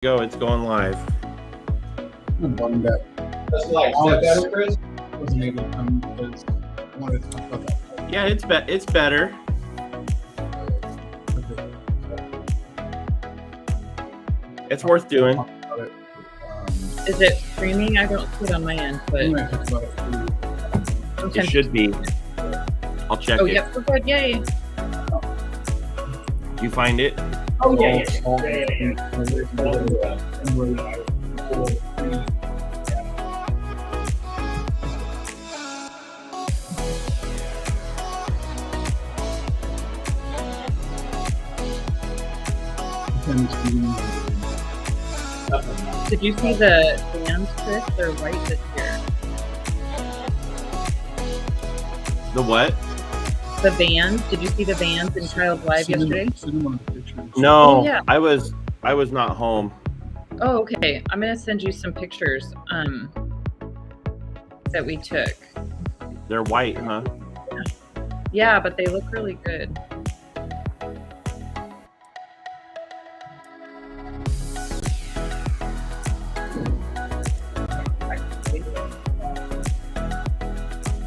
Go, it's going live. I'm bummed that That's like, is that better, Chris? wasn't able to come because I wanted to talk about that. Yeah, it's better. It's worth doing. Is it streaming? I don't see it on my end, but I'm gonna talk about it too. It should be. I'll check Oh, it. yep, we're good. Yay! You find it? Oh, yeah. Did you see the bands, Chris? They're white this year. The what? The bands. Did you see the bands in Child Live yesterday? No, Oh, yeah. I was not home. Oh, okay. I'm gonna send you some pictures that we took. They're white, huh? Yeah, but they look really good.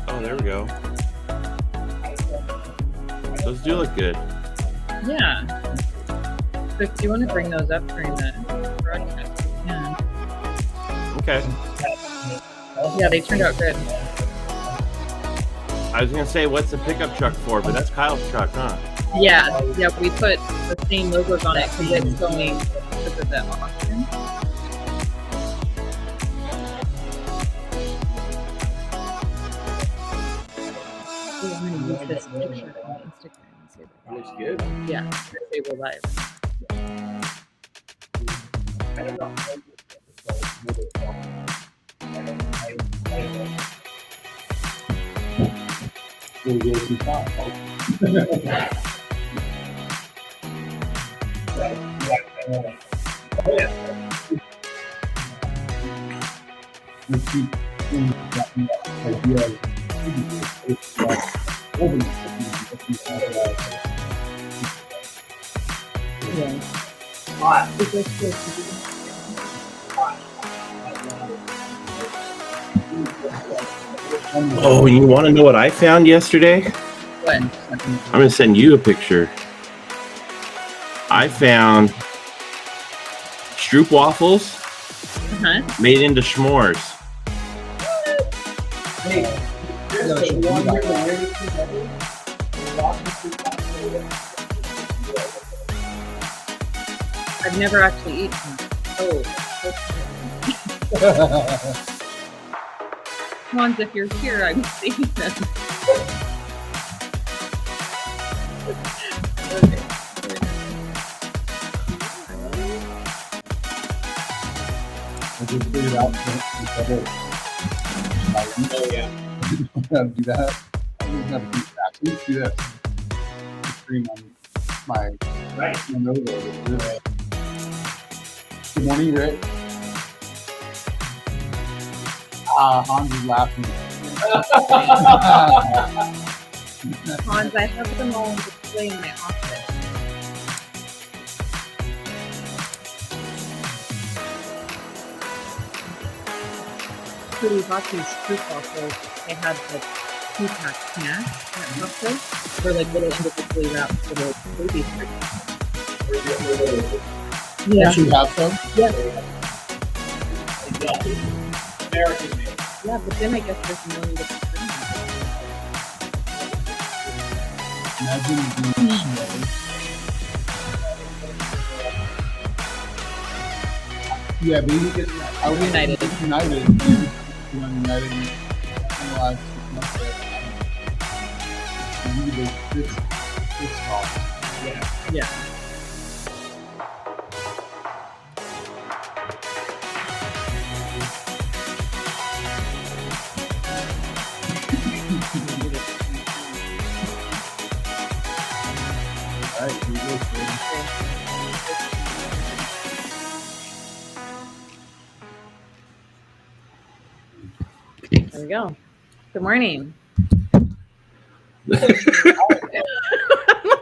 Oh, there we go. Those do look good. Yeah. So if you want to bring those up during the broadcast, you can. Okay. Yeah, they turned out good. I was gonna say, what's the pickup truck for? But that's Kyle's truck, huh? Yeah, we put the same logos on it because it's going because of the auction. Oh, I'm going to use this picture on Instagram and say that. Looks good. Yeah, they were live. Oh, you want to know what I found yesterday? What? I'm gonna send you a picture. I found Stroop waffles made into s'mores. Hey, Chris, the one here, the way I've never actually eaten. Oh. Ones, if you're here, I'm seeing them. Okay. I just figured out Oh, yeah. how to do that. I don't know how to do that. I need to do that. Stream on my Right. Good morning, Rick. Hans is laughing. Hans, I have them all on display in my office. So we bought these fruit waffles. They had the 2-pack snacks at Costco. They're like little individually wrapped for the baby fruit. Yeah. Actually have some? Yeah. American made. Yeah, but then I guess there's a million different things. Imagine doing s'mores. Yeah, but you get I was United. United. United in the last 6 months. It's awesome. Yeah. All right, here we go, kid. There we go. Good morning.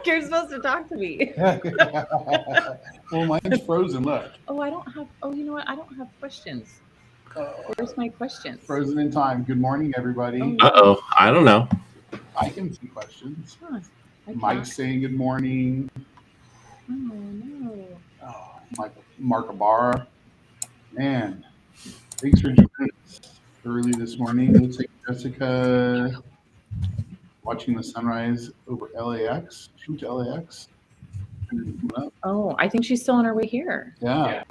You're supposed to talk to me. Well, mine's frozen. Look. Oh, I don't have. Oh, you know what? I don't have questions. Where's my questions? Frozen in time. Good morning, everybody. Uh-oh. I don't know. I can see questions. Huh, I Mike's can't. saying good morning. Oh no. Mark Ibarra. Man, thanks for joining us early this morning. Looks like Jessica watching the sunrise over LAX. Shoot LAX. Oh, I think she's still on her way here. Yeah.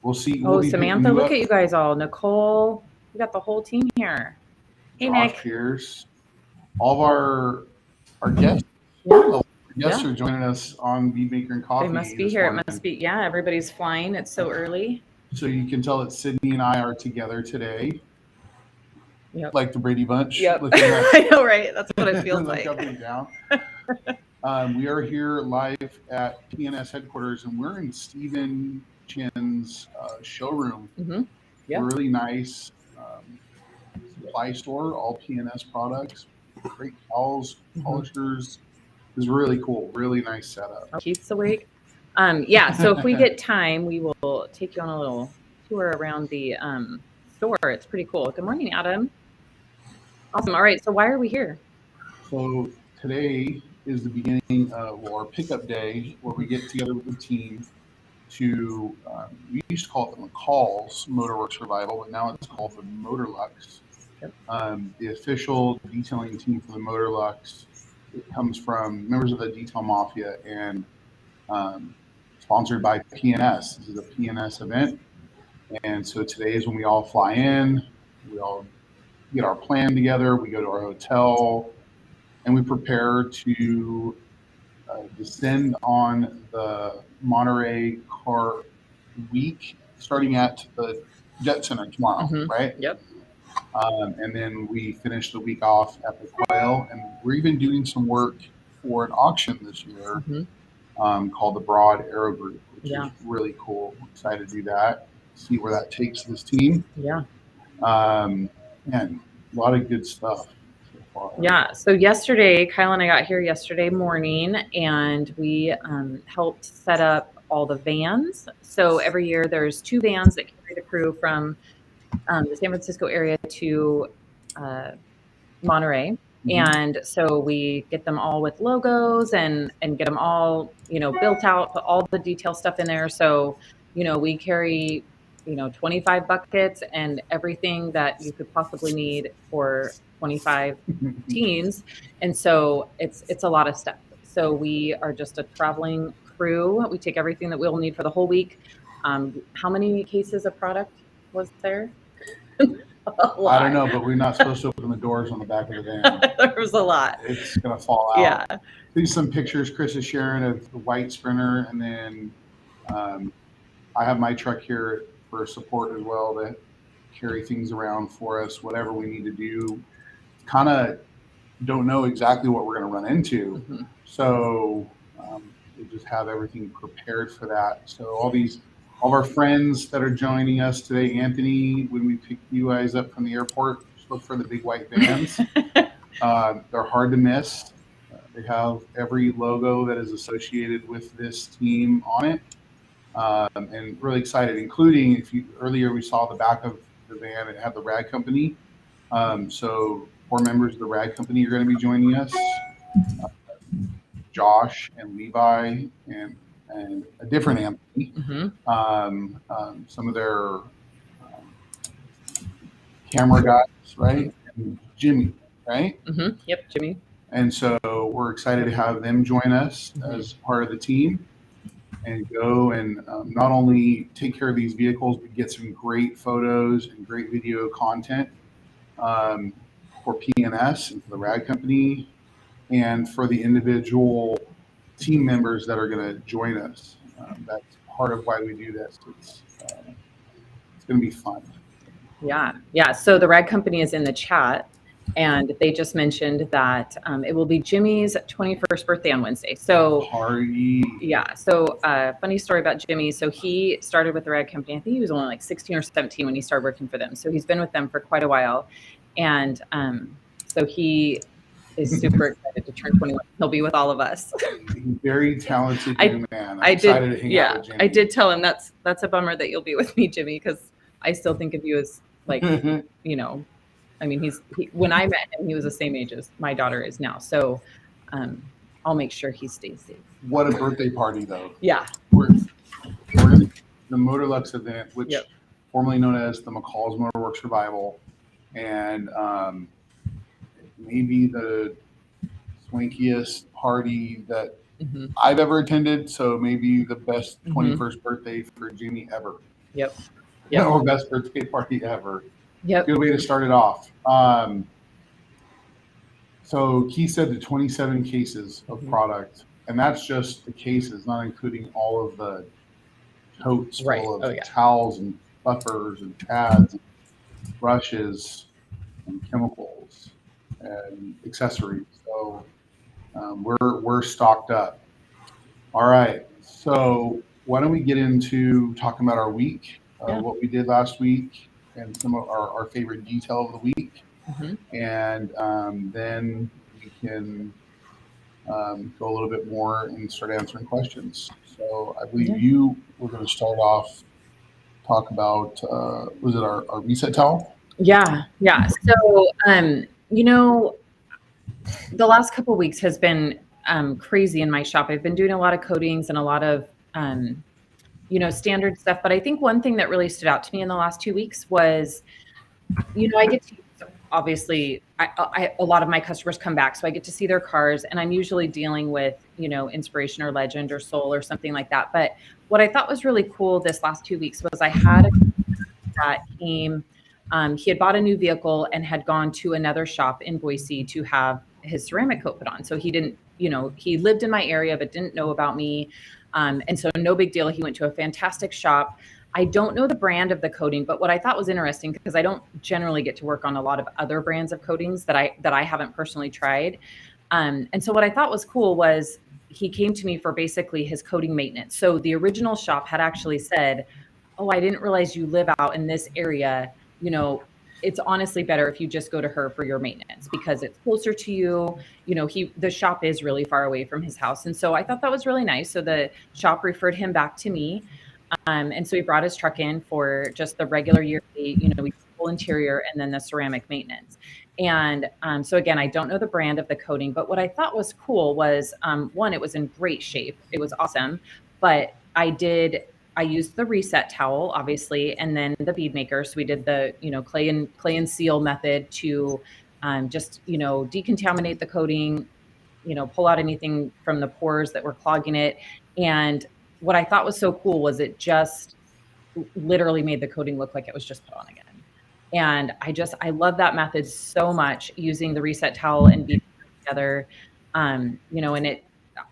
We'll see. Oh, Samantha, look at you guys all. Nicole, we got the whole team here. Hey, Josh Nick. Pierce. All of our guests. Yeah. Guests are joining us on Bead Maker and Coffee. They must be here. Morning. It must be. Yeah, everybody's flying. It's so early. So you can tell that Sydney and I are together today. Yep. Like the Brady Bunch. Yep. I know, right? That's what it feels like. Up and down. We are here live at Pianist headquarters, and we're in Stephen Chin's showroom. Mm-hmm. Yep. Really nice supply store, all Pianist products, great towels, polishers. It's really cool. Really nice setup. Keith's awake. Yeah, so if we get time, we will take you on a little tour around the store. It's pretty cool. Good morning, Adam. Awesome. All right, so why are we here? So today is the beginning of our pickup day, where we get together with the team to, we used to call it the McCall's Motorworks Revival, but now it's called the Motorlux. Yep. The official detailing team for the Motorlux, it comes from members of the Detail Mafia and sponsored by Pianist. This is a Pianist event. And so today is when we all fly in, we all get our plan together, we go to our hotel, and we prepare to descend on the Monterey Car Week, starting at the Jet Center tomorrow, right? Yep. And then we finish the week off at the Quail, and we're even doing some work for an auction this year called the Broad Aero Group, which is really cool. I'm excited to do that, see where that takes this team. Yeah. And a lot of good stuff. Yeah. So yesterday, Kyle and I got here yesterday morning, and we helped set up all the vans. So every year there's 2 vans that carry the crew from the San Francisco area to Monterey. And so we get them all with logos and get them all, built out, put all the detail stuff in there. So, we carry, 25 buckets and everything that you could possibly need for 25 teens. And so it's a lot of stuff. So we are just a traveling crew. We take everything that we'll need for the whole week. How many cases of product was there? I don't know, but we're not supposed to open the doors on the back of the van. There was a lot. It's going to fall out. Yeah. These some pictures Chris is sharing of the white Sprinter, and then I have my truck here for support as well to carry things around for us, whatever we need to do. Kind of don't know exactly what we're going to run into. So we just have everything prepared for that. So all of our friends that are joining us today, Anthony, when we pick you guys up from the airport, just look for the big white vans. They're hard to miss. They have every logo that is associated with this team on it. And really excited, including earlier we saw the back of the van, it had the Rad Company. So 4 members of the Rad Company are going to be joining us. Josh and Levi and a different Anthony. Some of their camera guys, right? And Jimmy, right? Yep, Jimmy. And so we're excited to have them join us as part of the team and go and not only take care of these vehicles, but get some great photos and great video content for PNS and for the Rad Company and for the individual team members that are going to join us. That's part of why we do this. It's going to be fun. Yeah. So the Rad Company is in the chat, and they just mentioned that it will be Jimmy's 21st birthday on Wednesday. So party. Yeah. So funny story about Jimmy. So he started with the Rad Company. I think he was only like 16 or 17 when he started working for them. So he's been with them for quite a while, and so he is super excited to turn 21. He'll be with all of us. Very talented young man. I'm excited to hang out with Jimmy. I did tell him that's a bummer that you'll be with me, Jimmy, because I still think of you as like, you know, I mean, when I met him, he was the same age as my daughter is now. So I'll make sure he stays safe. What a birthday party, though. Yeah. We're in the Motorlux event, which formerly known as the McCall's Motorworks Revival, and maybe the swankiest party that I've ever attended. So maybe the best 21st birthday for Jimmy ever. Yep. Or best birthday party ever. Yep. Good way to start it off. So Keith said the 27 cases of product, and that's just the cases, not including all of the totes full of towels and buffers and pads and brushes and chemicals and accessories. So we're stocked up. All right. So why don't we get into talking about our week, what we did last week, and some of our favorite detail of the week. And then we can go a little bit more and start answering questions. So I believe you were going to start off, talk about, was it our reset towel? Yeah. So, you know, the last couple of weeks has been crazy in my shop. I've been doing a lot of coatings and a lot of, you know, standard stuff. But I think one thing that really stood out to me in the last 2 weeks was, you know, I get to, obviously, a lot of my customers come back, so I get to see their cars, and I'm usually dealing with, you know, Inspiration or Legend or Soul or something like that. But what I thought was really cool this last 2 weeks was I had a that came, he had bought a new vehicle and had gone to another shop in Boise to have his ceramic coat put on. So he didn't, you know, he lived in my area but didn't know about me. And so no big deal. He went to a fantastic shop. I don't know the brand of the coating, but what I thought was interesting, because I don't generally get to work on a lot of other brands of coatings that I haven't personally tried. And so what I thought was cool was he came to me for basically his coating maintenance. So the original shop had actually said, "Oh, I didn't realize you live out in this area. You know, it's honestly better if you just go to her for your maintenance because it's closer to you." You know, the shop is really far away from his house. And so I thought that was really nice. So the shop referred him back to me. And so he brought his truck in for just the regular yearly, you know, we full interior and then the ceramic maintenance. And so again, I don't know the brand of the coating, but what I thought was cool was, one, it was in great shape. It was awesome. But I used the reset towel, obviously, and then the bead maker. So we did the, you know, clay and seal method to just, you know, decontaminate the coating, you know, pull out anything from the pores that were clogging it. And what I thought was so cool was it just literally made the coating look like it was just put on again. And I love that method so much, using the reset towel and bead together. You know, and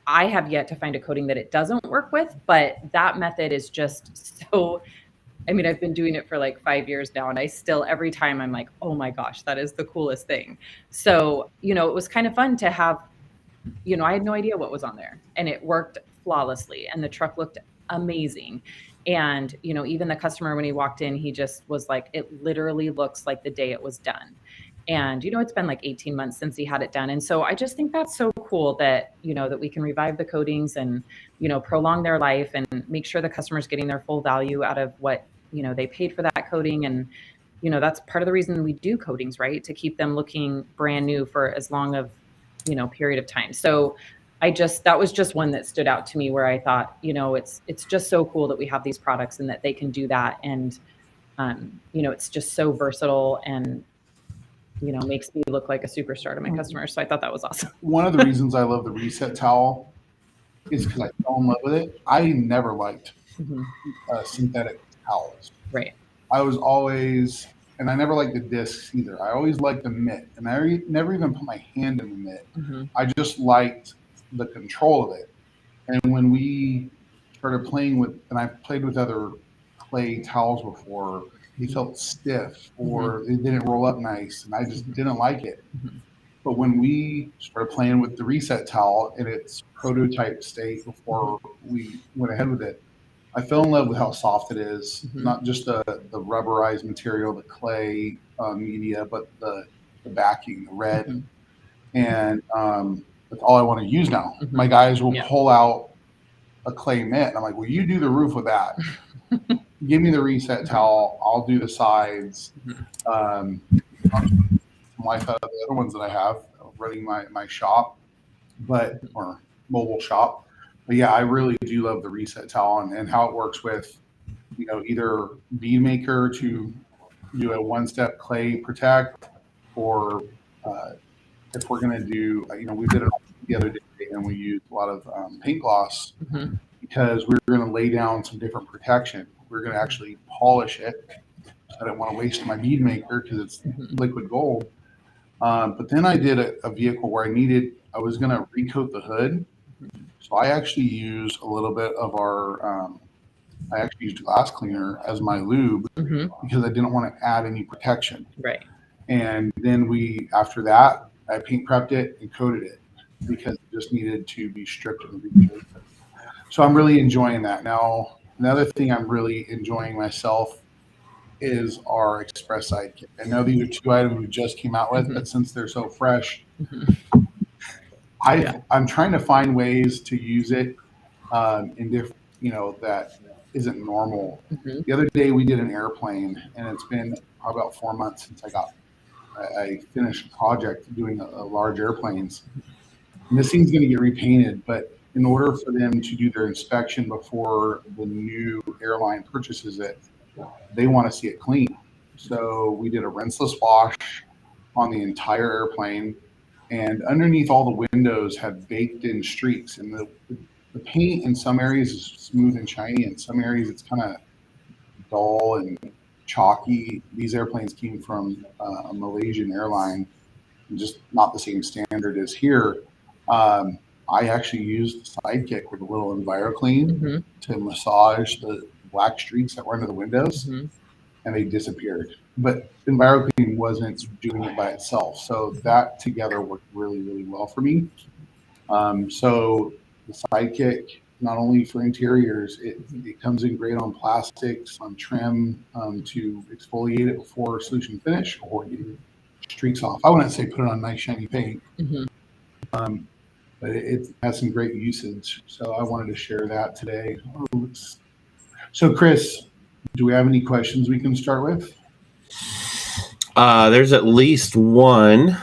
I have yet to find a coating that it doesn't work with, but that method is just so, I mean, I've been doing it for like 5 years now, and I still, every time I'm like, oh my gosh, that is the coolest thing. So, you know, it was kind of fun to have, you know, I had no idea what was on there, and it worked flawlessly, and the truck looked amazing. And, you know, even the customer, when he walked in, he just was like, it literally looks like the day it was done. And, you know, it's been like 18 months since he had it done. And so I just think that's so cool that, you know, that we can revive the coatings and, you know, prolong their life and make sure the customer's getting their full value out of what, you know, they paid for that coating. And, you know, that's part of the reason we do coatings, right? To keep them looking brand new for as long of, you know, period of time. So that was just one that stood out to me, where I thought, you know, it's just so cool that we have these products and that they can do that. And, you know, it's just so versatile and, you know, makes me look like a superstar to my customers. So I thought that was awesome. One of the reasons I love the reset towel is because I fell in love with it. I never liked synthetic towels. Right. I was always, and I never liked the discs either. I always liked the mitt, and I never even put my hand in the mitt. I just liked the control of it. And when we started playing with, and I've played with other clay towels before, they felt stiff or they didn't roll up nice, and I just didn't like it. But when we started playing with the reset towel in its prototype state before we went ahead with it, I fell in love with how soft it is. Not just the rubberized material, the clay media, but the backing, the red. and that's all I want to use now. Mhm. My guys will Yeah. pull out a clay mitt, and I'm like, "Well, you do the roof with that. Give me the reset towel. I'll do the sides." Some life out of the other ones that I have running my shop, or mobile shop. But yeah, I really do love the reset towel and how it works with, either bead maker to do a one-step clay protect, or if we're going to do, we did it the other day and we used a lot of paint gloss because we were going to lay down some different protection. We are going to actually polish it. I didn't want to waste my bead maker because it's liquid gold. But then I did a vehicle where I was going to recoat the hood. So I actually used a little bit of I actually used glass cleaner as my lube because I didn't want to add any protection. Right. And then after that, I paint prepped it and coated it because it just needed to be stripped and recoated. So I'm really enjoying that. Now, another thing I'm really enjoying myself is our Express Sidekick. I know these are 2 items we just came out with, but since they're so fresh, I'm trying to find ways to use it in different, that isn't normal. The other day we did an airplane, and it's been about 4 months since I finished a project doing a large airplanes. And this thing's going to get repainted, but in order for them to do their inspection before the new airline purchases it, they want to see it clean. So we did a rinseless wash on the entire airplane, and underneath all the windows had baked in streaks, and the paint in some areas is smooth and shiny, in some areas it's kind of dull and chalky. These airplanes came from a Malaysian airline, just not the same standard as here. I actually used the Sidekick with a little EnviroClean to massage the black streaks that were under the windows, and they disappeared. But EnviroClean wasn't doing it by itself, so that together worked really, really well for me. So the Sidekick, not only for interiors, it comes in great on plastics, on trim, to exfoliate it before solution finish or get streaks off. I wouldn't say put it on nice shiny paint, but it has some great usage. So I wanted to share that today. So Chris, do we have any questions we can start with? There's at least one.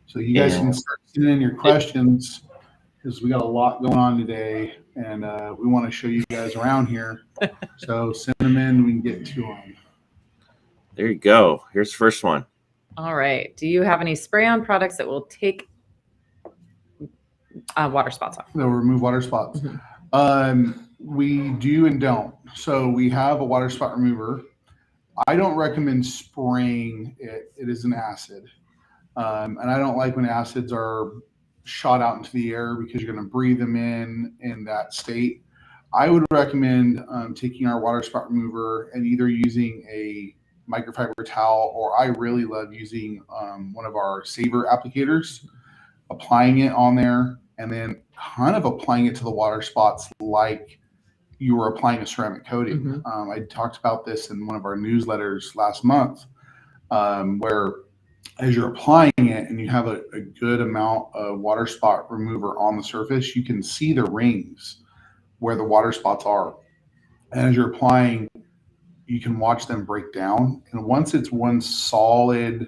So you guys can start sending in your questions because we got a lot going on today, and we want to show you guys around here. So send them in, we can get to them. There you go. Here's the first one. All right. Do you have any spray-on products that will take water spots off? They'll remove water spots. We do and don't. So we have a water spot remover. I don't recommend spraying it. It is an acid. And I don't like when acids are shot out into the air because you're going to breathe them in that state. I would recommend taking our water spot remover and either using a microfiber towel, or I really love using one of our Saver applicators, applying it on there, and then kind of applying it to the water spots like you were applying a ceramic coating. I talked about this in one of our newsletters last month, where as you're applying it and you have a good amount of water spot remover on the surface, you can see the rings where the water spots are. And as you're applying, you can watch them break down. And once it's one solid,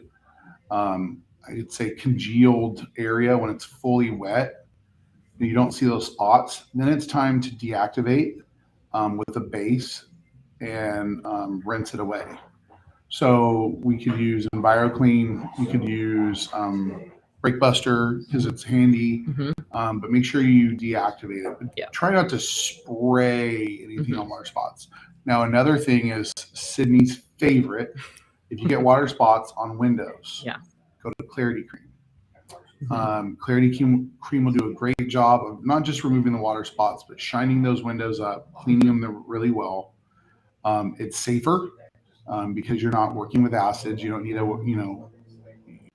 I'd say congealed area, when it's fully wet, and you don't see those spots, then it's time to deactivate with a base and rinse it away. So we could use EnviroClean, we could use Brake Buster because it's handy, but make sure you deactivate it. But try not to spray anything on water spots. Now, another thing is Sydney's favorite. If you get water spots on windows, go to Clarity Cream. Clarity Cream will do a great job of not just removing the water spots, but shining those windows up, cleaning them really well. It's safer because you're not working with acids. You don't need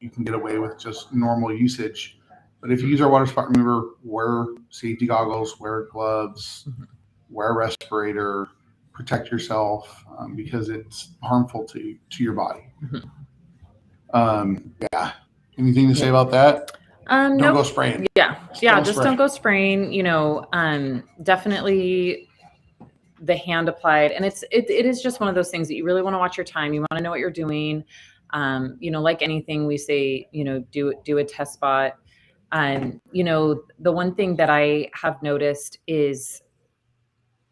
you can get away with just normal usage. But if you use our water spot remover, wear safety goggles, wear gloves, wear a respirator, protect yourself because it's harmful to your body. Anything to say about that? Don't Nope. go spraying. Yeah. Just spray. don't go spraying, definitely the hand applied. And it is just one of those things that you really want to watch your time. You want to know what you're doing. Like anything we say, do a test spot. The one thing that I have noticed is,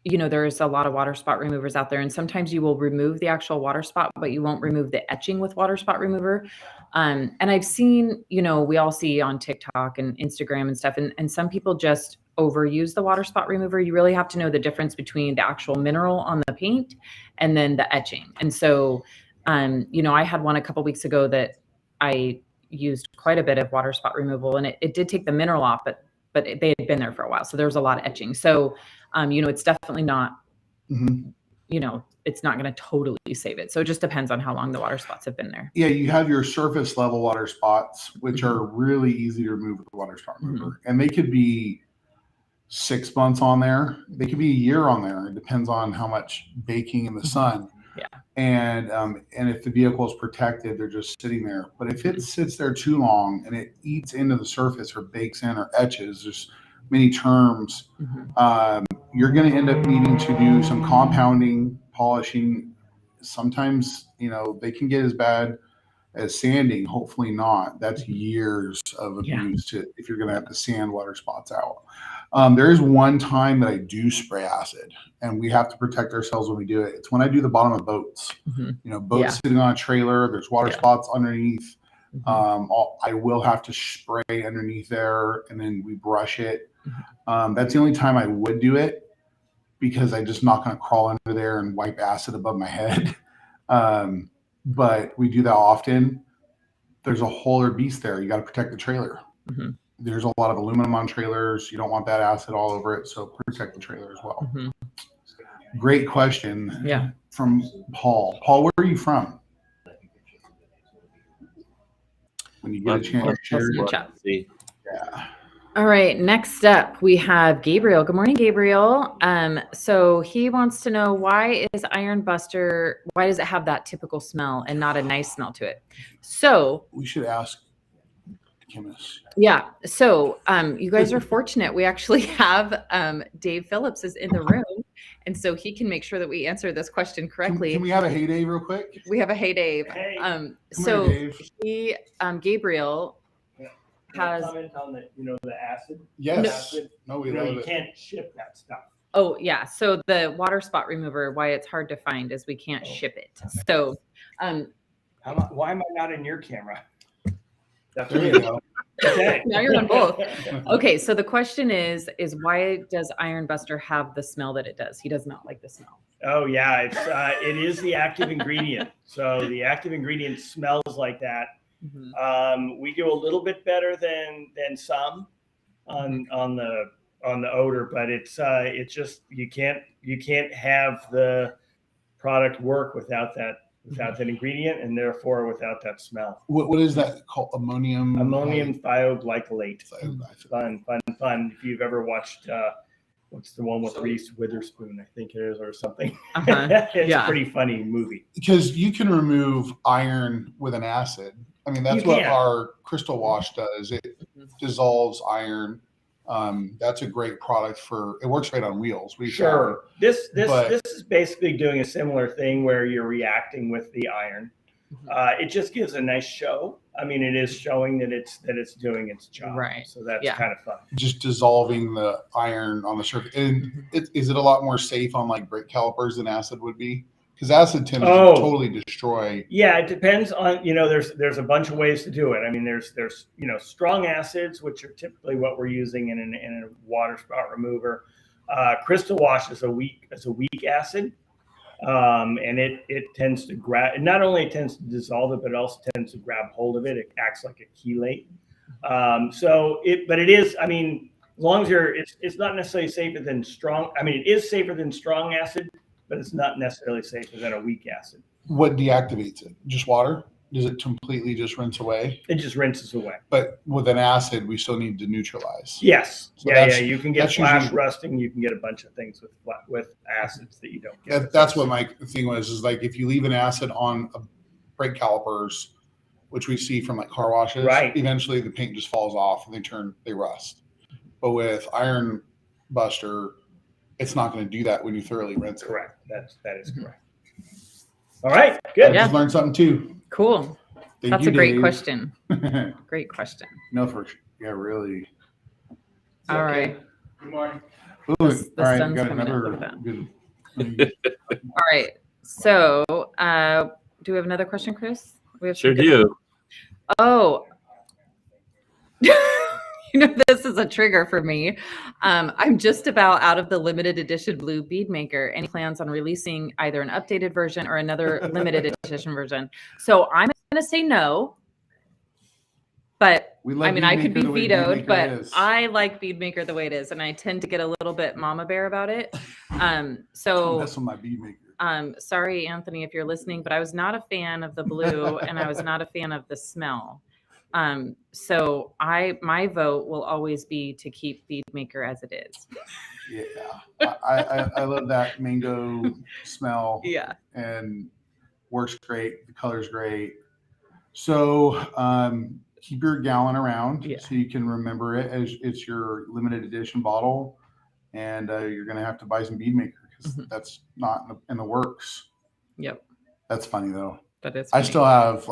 there's a lot of water spot removers out there, and sometimes you will remove the actual water spot, but you won't remove the etching with water spot remover. And I've seen, we all see on TikTok and Instagram and stuff, and some people just overuse the water spot remover. You really have to know the difference between the actual mineral on the paint and then the etching. And so, I had one a couple weeks ago that I used quite a bit of water spot removal, and it did take the mineral off, but they had been there for a while. So there was a lot of etching. So, it's definitely not, it's not going to totally save it. So it just depends on how long the water spots have been there. Yeah, you have your surface level water spots, which are really easy to remove with the water spot remover. And they could be 6 months on there. They could be a year on there. It depends on how much baking in the sun. Yeah. And if the vehicle is protected, they're just sitting there. But if it sits there too long and it eats into the surface or bakes in or etches, there's many terms. You're going to end up needing to do some compounding, polishing. Sometimes, they can get as bad as sanding. Hopefully not. That's years of abuse if you're going to have to sand water spots out. There is one time that I do spray acid, and we have to protect ourselves when we do it. It's when I do the bottom of boats. Boats sitting on a trailer. There's water spots underneath. I will have to spray underneath there, and then we brush it. That's the only time I would do it, because I'm just not going to crawl under there and wipe acid above my head. But we do that often. There's a whole other beast there. You got to protect the trailer. There's a lot of aluminum on trailers. You don't want that acid all over it, so protect the trailer as well. Great question from Paul. Paul, where are you from? When you get a chance to share your chat. Yeah. All right, next up we have Gabriel. Good morning, Gabriel. So he wants to know, why does it have that typical smell and not a nice smell to it? So we should ask Chemist. Yeah. So you guys are fortunate. We actually have Dave Phillips is in the room, and so he can make sure that we answer this question correctly. Can we have a hey Dave real quick? We have a hey Dave. Hey. So here, he Gabriel has comment on the acid. Yes. No, we love you it. can't ship that stuff. Oh yeah. So the water spot remover, why it's hard to find is we can't ship it. So Why am I not in your camera? That's There you go. Okay. now you're on both. Okay, so the question is why does Iron Buster have the smell that it does? He does not like the smell. Oh yeah, it is the active ingredient. So the active ingredient smells like that. We do a little bit better than some on the odor, but it's just you can't have the product work without that ingredient, and therefore without that smell. What is that called? Ammonium thioglycolate. Fun. If you've ever watched what's the one with Reese Witherspoon, I think it is, or something. It's a pretty funny movie. Because you can remove iron with an acid. I mean, that's what our crystal wash does. It dissolves iron. That's a great product it works right on wheels. Sure. This is basically doing a similar thing where you're reacting with the iron. It just gives a nice show. I mean, it is showing that it's doing its job. Right. So that's kind of fun. Just dissolving the iron on the surface. And is it a lot more safe on like brake calipers than acid would be? Because acid tends to totally destroy. Yeah, it depends on, there's a bunch of ways to do it. I mean, there's strong acids, which are typically what we're using in a water spot remover. Crystal wash is a weak acid. And it tends to grab, not only it tends to dissolve it, but it also tends to grab hold of it. It acts like a chelate. But it is, I mean, as long as it's not necessarily safer than strong. I mean, it is safer than strong acid, but it's not necessarily safer than a weak acid. What deactivates it? Just water? Does it completely just rinse away? It just rinses away. But with an acid, we still need to neutralize. Yes. So You can get flash rusting. You can get a bunch of things with acids that you don't get. That's what my thing was, is like if you leave an acid on brake calipers, which we see from like car washes. Right. Eventually the paint just falls off and they rust. But with Iron Buster, it's not going to do that when you thoroughly rinse it. Correct. That is correct. All right. Good. I just learned something too. Cool. Thank That's you, a great Dave. question. Great question. No, for sure. Yeah, really. All right. Good morning. Ooh, The all right, sun's got coming in. another Look at good. All right. So, do we have another question, Chris? We have Sure some good- do. Oh, this is a trigger for me. I'm just about out of the limited edition blue bead maker. Any plans on releasing either an updated version or another limited edition version? So I'm going to say no. But I mean, I could be vetoed, but I like Bead Maker the way it is, and I tend to get a little bit mama bear about it. So That's on my Bead Maker. sorry, Anthony, if you're listening, but I was not a fan of the blue, and I was not a fan of the smell. So my vote will always be to keep Bead Maker as it is. Yeah, I love that mango smell. Yeah, and works great. The color's great. So keep your gallon around so you can remember it as it's your limited edition bottle, and you're gonna have to buy some Bead Maker because that's not in the works. Yep. That's funny though. That is funny. I still have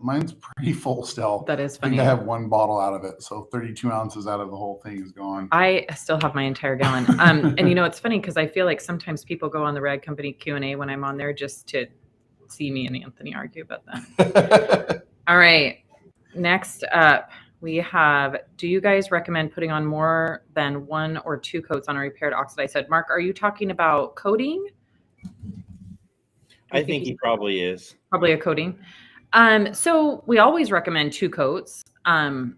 mine's pretty full still. That is I funny. think I have one bottle out of it, so 32 ounces out of the whole thing is gone. I still have my entire gallon. And it's funny because I feel like sometimes people go on the Rag Company Q&A when I'm on there just to see me and Anthony argue about that. All right. Next up, we have, do you guys recommend putting on more than 1 or 2 coats on a repaired oxidized hood? Mark, are you talking about coating? I think he probably is. Probably a coating. So we always recommend 2 coats, no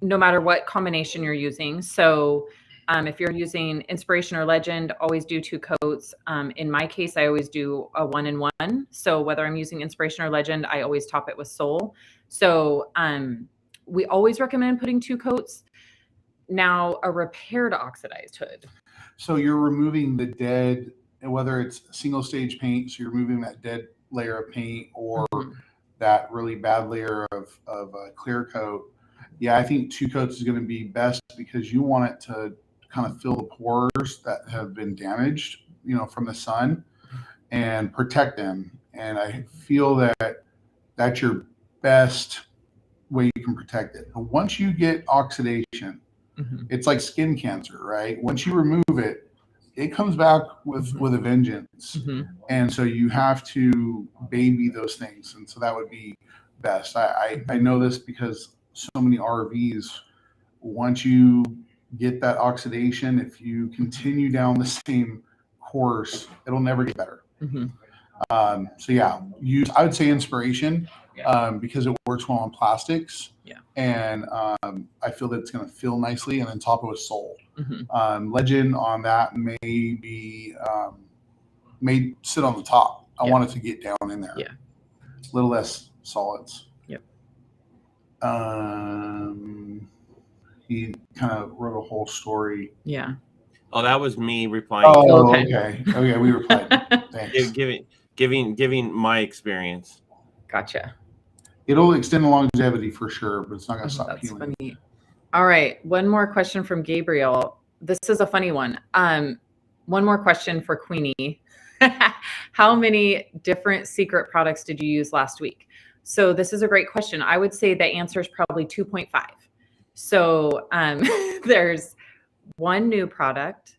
matter what combination you're using. So if you're using Inspiration or Legend, always do 2 coats. In my case, I always do a 1-in-1. So whether I'm using Inspiration or Legend, I always top it with Soul. So we always recommend putting 2 coats. Now, a repaired oxidized hood. So you're removing the dead, whether it's single stage paint, so you're removing that dead layer of paint or that really bad layer of clear coat. Yeah, I think 2 coats is going to be best because you want it to kind of fill the pores that have been damaged, from the sun and protect them. And I feel that that's your best way you can protect it. But once you get oxidation, it's like skin cancer, right? Once you remove it, it comes back with a vengeance. And so you have to baby those things. And so that would be best. I know this because so many RVs, once you get that oxidation, if you continue down the same course, it'll never get better. So yeah, I would say Inspiration because it works well on plastics. And I feel that it's going to feel nicely, and then top it with Soul. Legend on that may sit on the top. I want it to get down in there. A little less solids. He kind of wrote a whole story. Oh, that was me replying. Oh, okay. We replied. Thanks. Giving my experience. Gotcha. It'll extend the longevity for sure, but it's not going to stop peeling. Funny. All right. One more question from Gabriel. This is a funny one. One more question for Queenie. How many different secret products did you use last week? So this is a great question. I would say the answer is probably 2.5. So there's one new product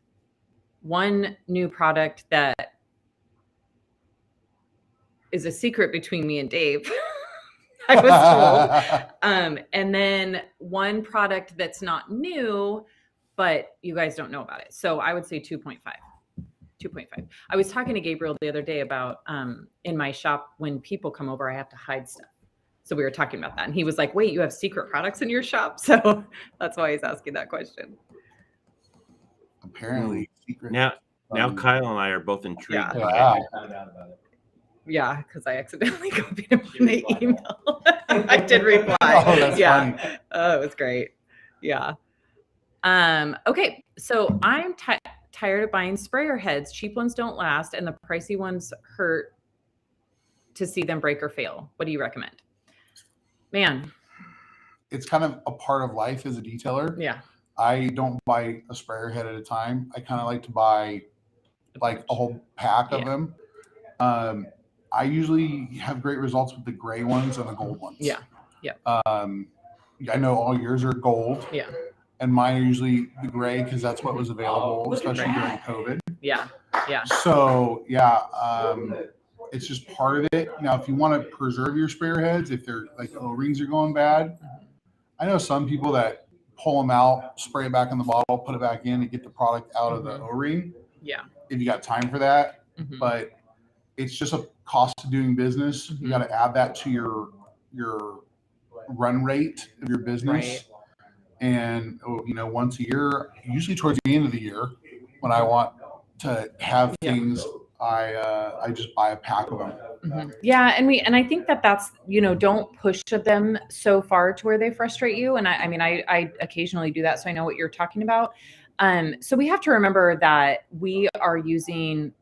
that is a secret between me and Dave. I was told. And then one product that's not new, but you guys don't know about it. So I would say 2.5. 2.5. I was talking to Gabriel the other day about in my shop, when people come over, I have to hide stuff. So we were talking about that. And he was like, wait, you have secret products in your shop? So that's why he's asking that question. Apparently. Secret. Now Kyle and I are both intrigued. Yeah. I found out about it. Yeah, because I accidentally copied him on the email. I did reply. Oh, that's funny. Oh, it was great. Yeah. Okay, so I'm tired of buying sprayer heads. Cheap ones don't last, and the pricey ones hurt to see them break or fail? What do you recommend? Man. It's kind of a part of life as a detailer. Yeah. I don't buy a sprayer head at a time. I kind of like to buy like a whole pack of them. I usually have great results with the gray ones and the gold ones. Yeah. Yeah. I know all yours are gold. Yeah. And mine are usually the gray because that's what was available, especially during COVID. Yeah. Yeah. So it's just part of it. Now, if you want to preserve your sprayer heads, if they're like O-rings are going bad, I know some people that pull them out, spray it back in the bottle, put it back in, and get the product out of the O-ring. Yeah. If you got time for that, but it's just a cost of doing business. You got to add that to your run rate of your business. Right. And once a year, usually towards the end of the year, when I want to have things, I just buy a pack of them. Yeah, and I think that's don't push them so far to where they frustrate you. And I occasionally do that, so I know what you're talking about. So we have to remember that we are using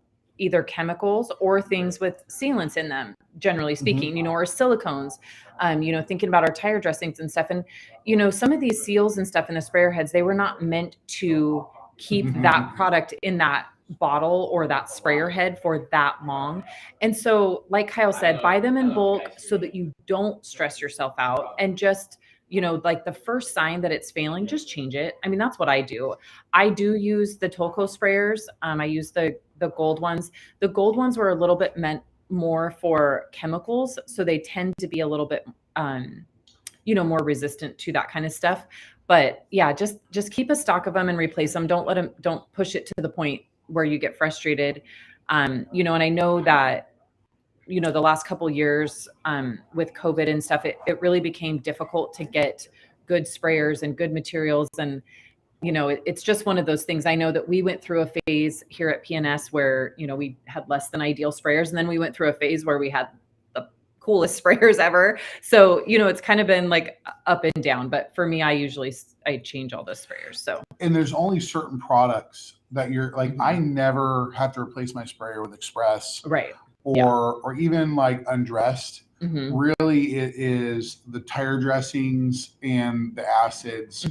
either chemicals or things with sealants in them, generally speaking, or silicones, thinking about our tire dressings and stuff. And, some of these seals and stuff in the sprayer heads, they were not meant to keep that product in that bottle or that sprayer head for that long. And so, like Kyle said, buy them in bulk so that you don't stress yourself out, and just, like the first sign that it's failing, just change it. I mean, that's what I do. I do use the Tolco sprayers. I use the gold ones. The gold ones were a little bit meant more for chemicals, so they tend to be a little bit more resistant to that kind of stuff. But yeah, just keep a stock of them and replace them. Don't push it to the point where you get frustrated. And I know that the last couple years with COVID and stuff, it really became difficult to get good sprayers and good materials. And it's just one of those things. I know that we went through a phase here at Pianist where, we had less than ideal sprayers. And then we went through a phase where we had the coolest sprayers ever. So, it's kind of been like up and down. But for me, I change all those sprayers. So, and there's only certain products that you're like, I never have to replace my sprayer with Express. Right. Or even like Undressed. Really, it is the tire dressings and the acids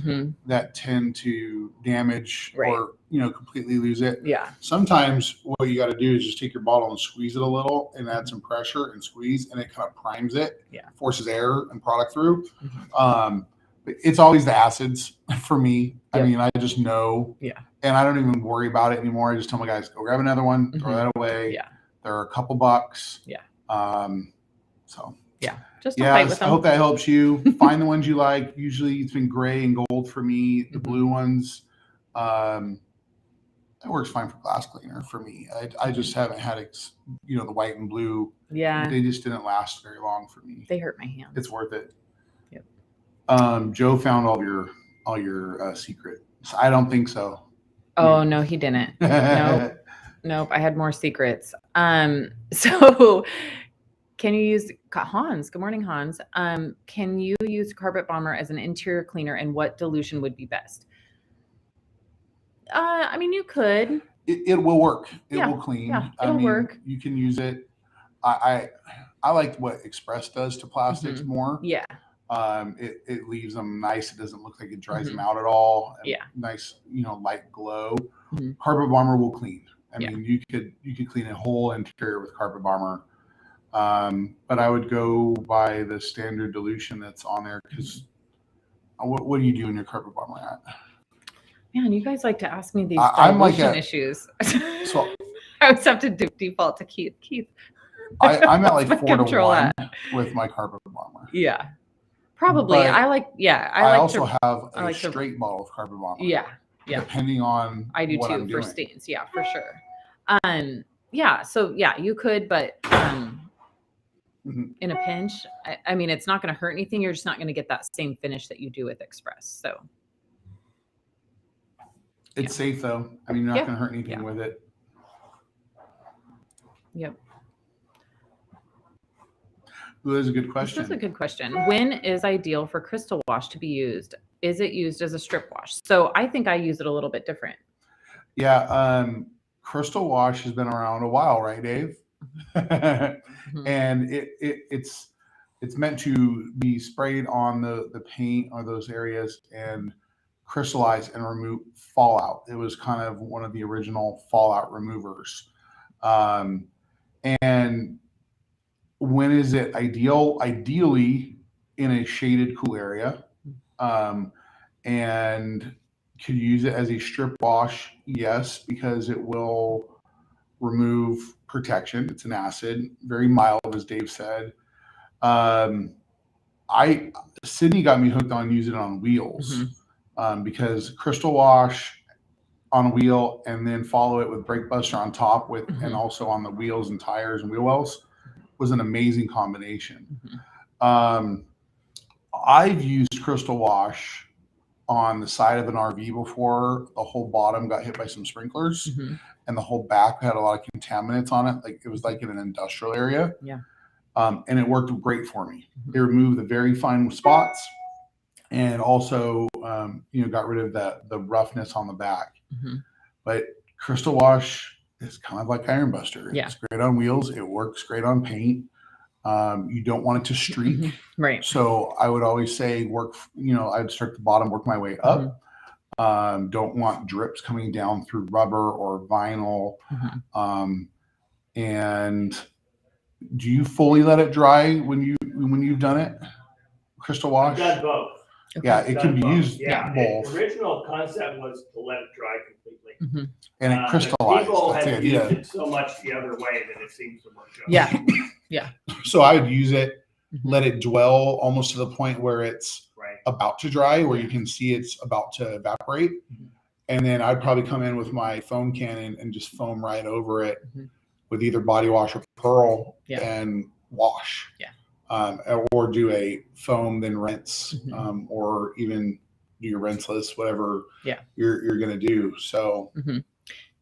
that tend to damage or completely lose it. Yeah. Sometimes what you got to do is just take your bottle and squeeze it a little and add some pressure and squeeze, and it kind of primes it. Yeah. Forces air and product through. But it's always the acids for me. I mean, I just know. Yeah. And I don't even worry about it anymore. I just tell my guys, go grab another one, throw that away. Yeah. They're a couple bucks. Yeah. Just fight with them. I hope that helps you. Find the ones you like. Usually it's been gray and gold for me. The blue ones, it works fine for glass cleaner for me. I just haven't had the white and blue. Yeah. They just didn't last very long for me. They hurt my hands. It's worth it. Yep. Joe found all your secrets. I don't think so. Oh no, he didn't. Nope. I had more secrets. So can you use Hans? Good morning, Hans. Can you use Carpet Bomber as an interior cleaner, and what dilution would be best? You could. It will work. It will clean. Yeah, it'll work. You can use it. I like what Express does to plastics more. Yeah. It leaves them nice. It doesn't look like it dries them out at all. Yeah. Nice, light glow. Carpet Bomber will clean. I mean, you could clean a whole interior with Carpet Bomber. But I would go by the standard dilution that's on there, because what do you do in your Carpet Bomber at? Man, you guys like to ask me these dilution issues. So I always have to default to Keith. I'm at like 4-1 with my Carpet Bomber. Yeah, probably. But I also have a straight bottle of Carpet Bomber. Yeah. Depending on I do what too I'm for doing. stains. Yeah, for sure. So you could, but in a pinch, I mean, it's not going to hurt anything. You're just not going to get that same finish that you do with Express. So it's safe though. I mean, you're not going to hurt anything with it. Yep. Ooh, that's a good question. This is a good question. When is ideal for crystal wash to be used? Is it used as a strip wash? So I think I use it a little bit different. Yeah. Crystal wash has been around a while, right, Dave? and it's meant to be sprayed on the paint or those areas and crystallize and remove fallout. It was kind of one of the original fallout removers. And when is it ideal? Ideally in a shaded, cool area. And could you use it as a strip wash? Yes, because it will remove protection. It's an acid, very mild, as Dave said. Sydney got me hooked on using it on wheels, because crystal wash on a wheel and then follow it with brake buster on top with, and also on the wheels and tires and wheel wells was an amazing combination. I've used crystal wash on the side of an RV before. The whole bottom got hit by some sprinklers, and the whole back had a lot of contaminants on it. Like it was like in an industrial area. Yeah. And it worked great for me. It removed the very fine spots, and also, got rid of the roughness on the back. But crystal wash is kind of like Iron Buster. Yeah. It's great on wheels. It works great on paint. You don't want it to streak. Right. So I would always say I'd start at the bottom, work my way up. Don't want drips coming down through rubber or vinyl. And do you fully let it dry when you've done it? Crystal wash? I've done both. Yeah, it can be used both. The original concept was to let it dry completely. And it crystallized. People That's have the used idea. it so much the other way that it seems to work out. Yeah. So I would use it, let it dwell almost to the point where it's about to dry, where you can see it's about to evaporate. And then I'd probably come in with my foam cannon and just foam right over it with either body wash or pearl and wash. Or do a foam, then rinse, or even do your rinseless, whatever you're going to do. So.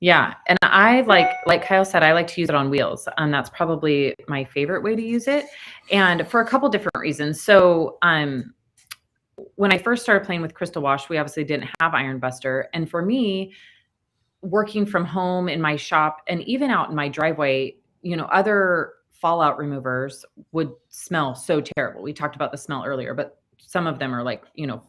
Yeah. And I like Kyle said, I like to use it on wheels. That's probably my favorite way to use it. And for a couple different reasons. So, when I first started playing with crystal wash, we obviously didn't have Iron Buster. And for me, working from home in my shop and even out in my driveway, other fallout removers would smell so terrible. We talked about the smell earlier, but some of them are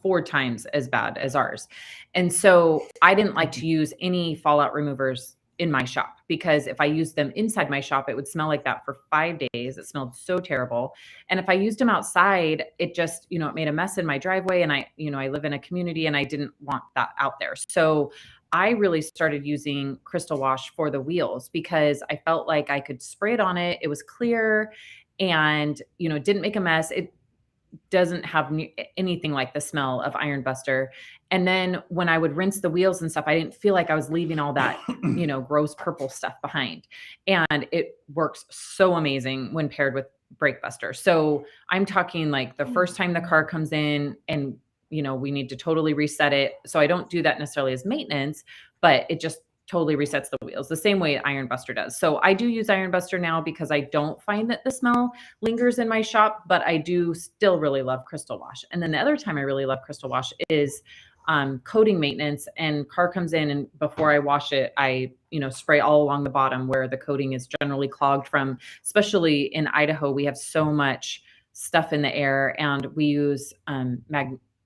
4 times as bad as ours. And so I didn't like to use any fallout removers in my shop, because if I used them inside my shop, it would smell like that for 5 days. It smelled so terrible. And if I used them outside, it just, it made a mess in my driveway. And I live in a community and I didn't want that out there. So I really started using crystal wash for the wheels, because I felt like I could spray it on it. It was clear and, didn't make a mess. It doesn't have anything like the smell of Iron Buster. And then when I would rinse the wheels and stuff, I didn't feel like I was leaving all that, gross purple stuff behind. And it works so amazing when paired with Brake Buster. So I'm talking like the first time the car comes in and, we need to totally reset it. So I don't do that necessarily as maintenance, but it just totally resets the wheels the same way Iron Buster does. So I do use Iron Buster now because I don't find that the smell lingers in my shop, but I do still really love crystal wash. And then the other time I really love crystal wash is coating maintenance, and car comes in, and before I wash it, I, spray all along the bottom where the coating is generally clogged from, especially in Idaho, we have so much stuff in the air, and we use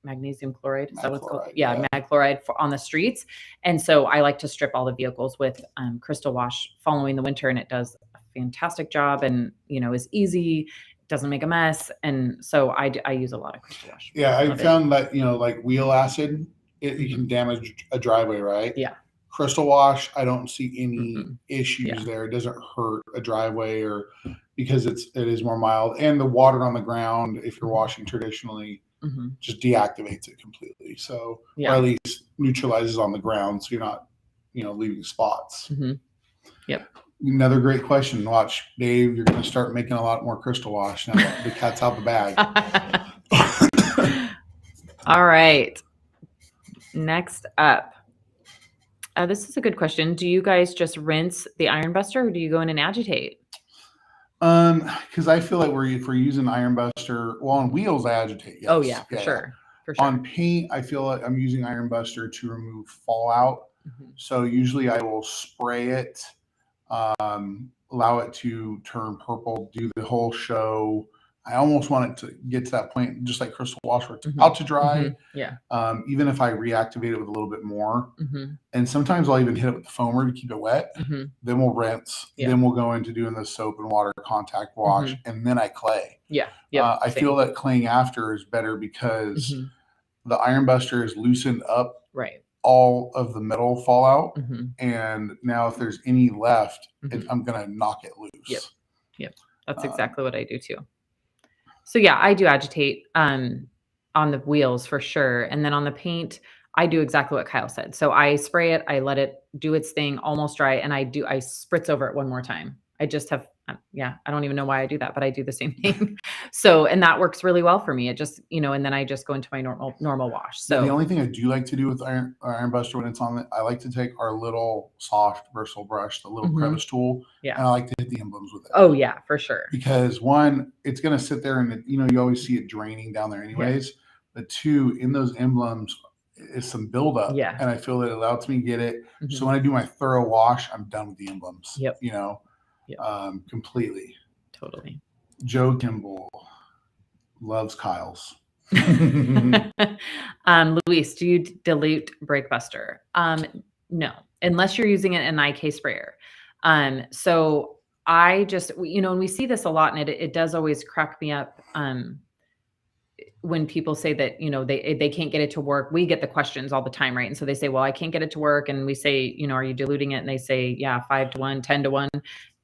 magnesium chloride. Is that what's called? Yeah, mag chloride on the streets. And so I like to strip all the vehicles with crystal wash following the winter, and it does a fantastic job, and is easy, doesn't make a mess. And so I use a lot of crystal wash. Yeah, I found that like wheel acid, it can damage a driveway, right? Yeah. Crystal wash, I don't see any issues there. It doesn't hurt a driveway, or because it is more mild, and the water on the ground, if you're washing traditionally, just deactivates it completely. So, or at least neutralizes on the ground, so you're not, leaving spots. Yep. Another great question. Watch, Dave, you're going to start making a lot more crystal wash now that the cat's out the bag. All right. Next up. This is a good question. Do you guys just rinse the Iron Buster, or do you go in and agitate? Because I feel like if we're using Iron Buster, well, on wheels, I agitate. Yes. Oh yeah, for sure. On paint, I feel like I'm using Iron Buster to remove fallout. So usually I will spray it allow it to turn purple, do the whole show. I almost want it to get to that point, just like crystal wash, where it's out to dry. Yeah. Even if I reactivate it with a little bit more, Mm-hmm. and sometimes I'll even hit it with the foamer to keep it wet. Mm-hmm. Then we'll rinse. Yeah. Then we'll go into doing the soap and water contact wash, and then I clay. Yeah. Yeah. I feel that claying after is better because the Iron Buster is loosened up. Right. All of the metal fallout, and now if there's any left, I'm gonna knock it loose. Yep. That's exactly what I do too. So yeah, I do agitate on the wheels for sure, and then on the paint, I do exactly what Kyle said. So I spray it, I let it do its thing, almost dry, and I spritz over it one more time. I just have, I don't even know why I do that, but I do the same thing. So, and that works really well for me. It just, and then I just go into my normal wash. So the only thing I do like to do with Iron Buster when it's on it, I like to take our little soft bristle brush, the little crevice tool, and I like to hit the emblems with it. Oh yeah, for sure. Because one, it's going to sit there and you always see it draining down there anyways. Yeah. But two, in those emblems is some buildup. Yeah. And I feel that it allows me to get it. So when I do my thorough wash, I'm done with the emblems. Yep. Completely. Totally. Joe Kimball loves Kyle's. Luis, do you dilute Brake Buster? No, unless you're using it in an IK sprayer. So I just, and we see this a lot, and it does always crack me up. When people say that, they can't get it to work, we get the questions all the time, right? And so they say, well, I can't get it to work. And we say, are you diluting it? And they say, yeah, 5-to-1, 10-to-1.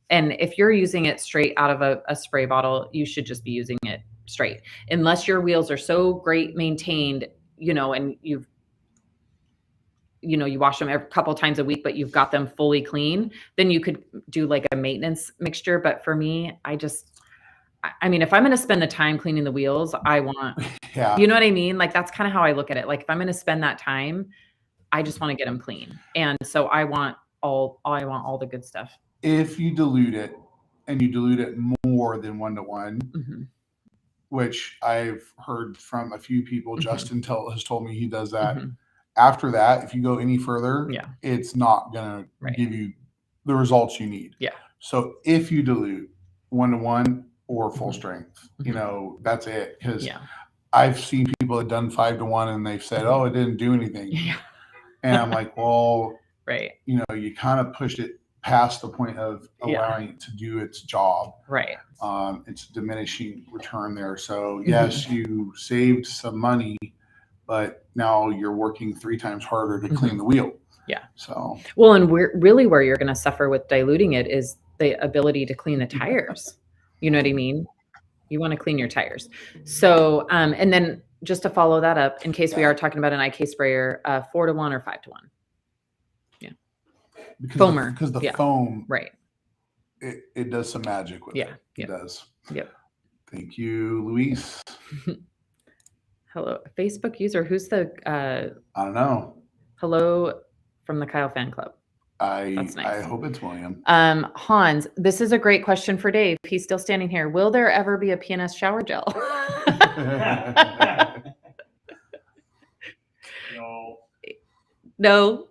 And if you're using it straight out of a spray bottle, you should just be using it straight. Unless your wheels are so great maintained, and you wash them a couple times a week, but you've got them fully clean, then you could do like a maintenance mixture. But for me, if I'm going to spend the time cleaning the wheels, I want, you know what I mean? Like, that's kind of how I look at it. Like, if I'm going to spend that time, I just want to get them clean. And so I want all the good stuff. If you dilute it and you dilute it more than 1-to-1, which I've heard from a few people, Justin has told me he does that. After that, if you go any further, it's not going to give you the results you need. Yeah. So if you dilute 1-to-1 or full strength, that's it. Because I've seen people that done 5-to-1 and they've said, oh, it didn't do anything. Yeah. And I'm like, well, you kind of pushed it past the point of allowing it to do its job. Right. It's diminishing return there. So yes, you saved some money, but now you're working 3 times harder to clean the wheel. Yeah. So well, and where you're going to suffer with diluting it is the ability to clean the tires. You know what I mean? You want to clean your tires. So, and then just to follow that up, in case we are talking about an IK sprayer, 4-to-1 or 5-to-1. Because foamer. Because the foam, right? It does some magic with it. It does. Yep. Thank you, Luis. Hello, Facebook user. Who's the? I don't know. Hello from the Kyle fan club. That's nice. I hope it's William. Hans, this is a great question for Dave. He's still standing here. Will there ever be a Pianist shower gel? No.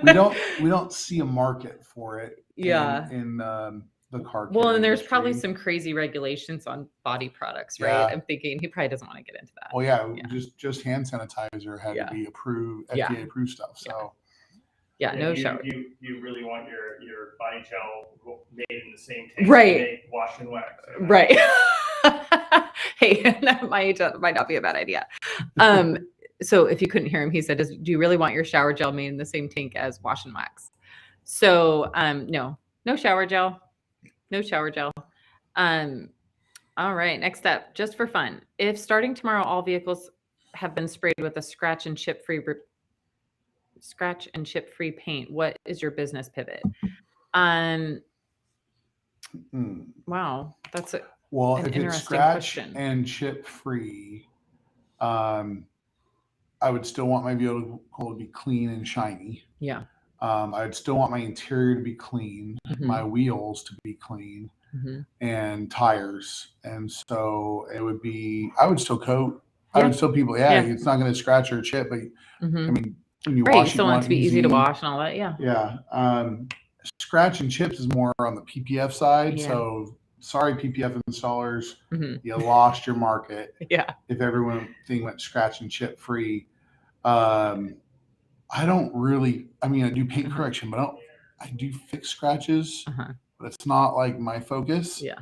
we don't see a market for it. In the car. Well, and there's probably some crazy regulations on body products, right? I'm thinking he probably doesn't want to get into that. Well, just hand sanitizer had to be approved, FDA approved stuff. So no shower. You really want your body gel made in the same tank, right? Wash and wax, right? Hey, that might not be a bad idea. So if you couldn't hear him, he said, do you really want your shower gel made in the same tank as wash and wax? So no shower gel. No shower gel. All right, next up, just for fun. If starting tomorrow, all vehicles have been sprayed with a scratch and chip free paint, what is your business pivot? Wow, that's an if interesting it's scratch question. And chip free, I would still want my vehicle to be clean and shiny. Yeah. I would still want my interior to be clean, my wheels to be clean, and tires. And so I would still coat. I would still it's not going to scratch or chip, but I mean, when you wash, you want it to be easy to wash and all that. Yeah. Yeah. scratch and chips is more on the PPF side. Yeah. So sorry, PPF installers, Mhm. you lost your market. Yeah. If everything went scratch and chip free. I don't really, I mean, I do paint correction, but I do fix scratches, but it's not like my focus. Yeah.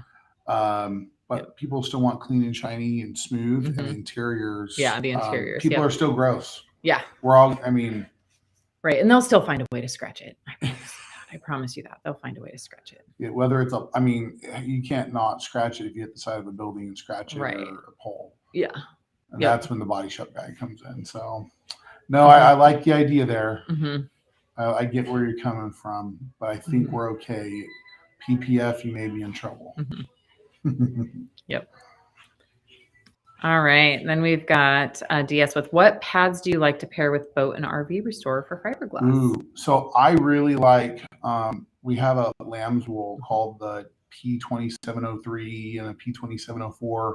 But people still want clean and shiny and smooth, and the interiors. Yeah, the interiors. People are still gross. Yeah. We're all, I mean. Right. And they'll still find a way to scratch it. I promise you that. They'll find a way to scratch it. Yeah, whether it's I mean, you can't not scratch it if you hit the side of a building and scratch it, or a pole. Yeah. And that's when the body shop guy comes in. So, no, I like the idea there. I get where you're coming from, but I think we're okay. PPF, you may be in trouble. Yep. All right. Then we've got DS with, what pads do you like to pair with boat and RV restore for fiberglass? Ooh, so I really like, we have a lamb's wool called the P2703 and a P2704,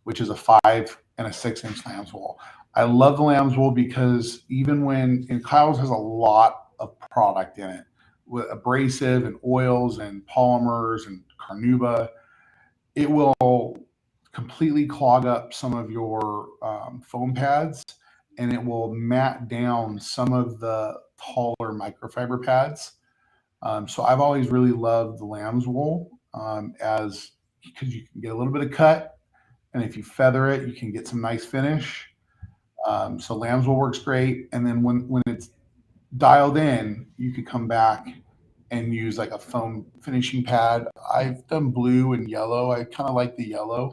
which is a 5 and a 6 inch lamb's wool. I love the lamb's wool because even and Kyle's has a lot of product in it with abrasive and oils and polymers and carnauba, it will completely clog up some of your foam pads, and it will mat down some of the taller microfiber pads. So I've always really loved the lamb's wool because you can get a little bit of cut, and if you feather it, you can get some nice finish. So lamb's wool works great. And then when it's dialed in, you could come back and use like a foam finishing pad. I've done blue and yellow. I kind of like the yellow.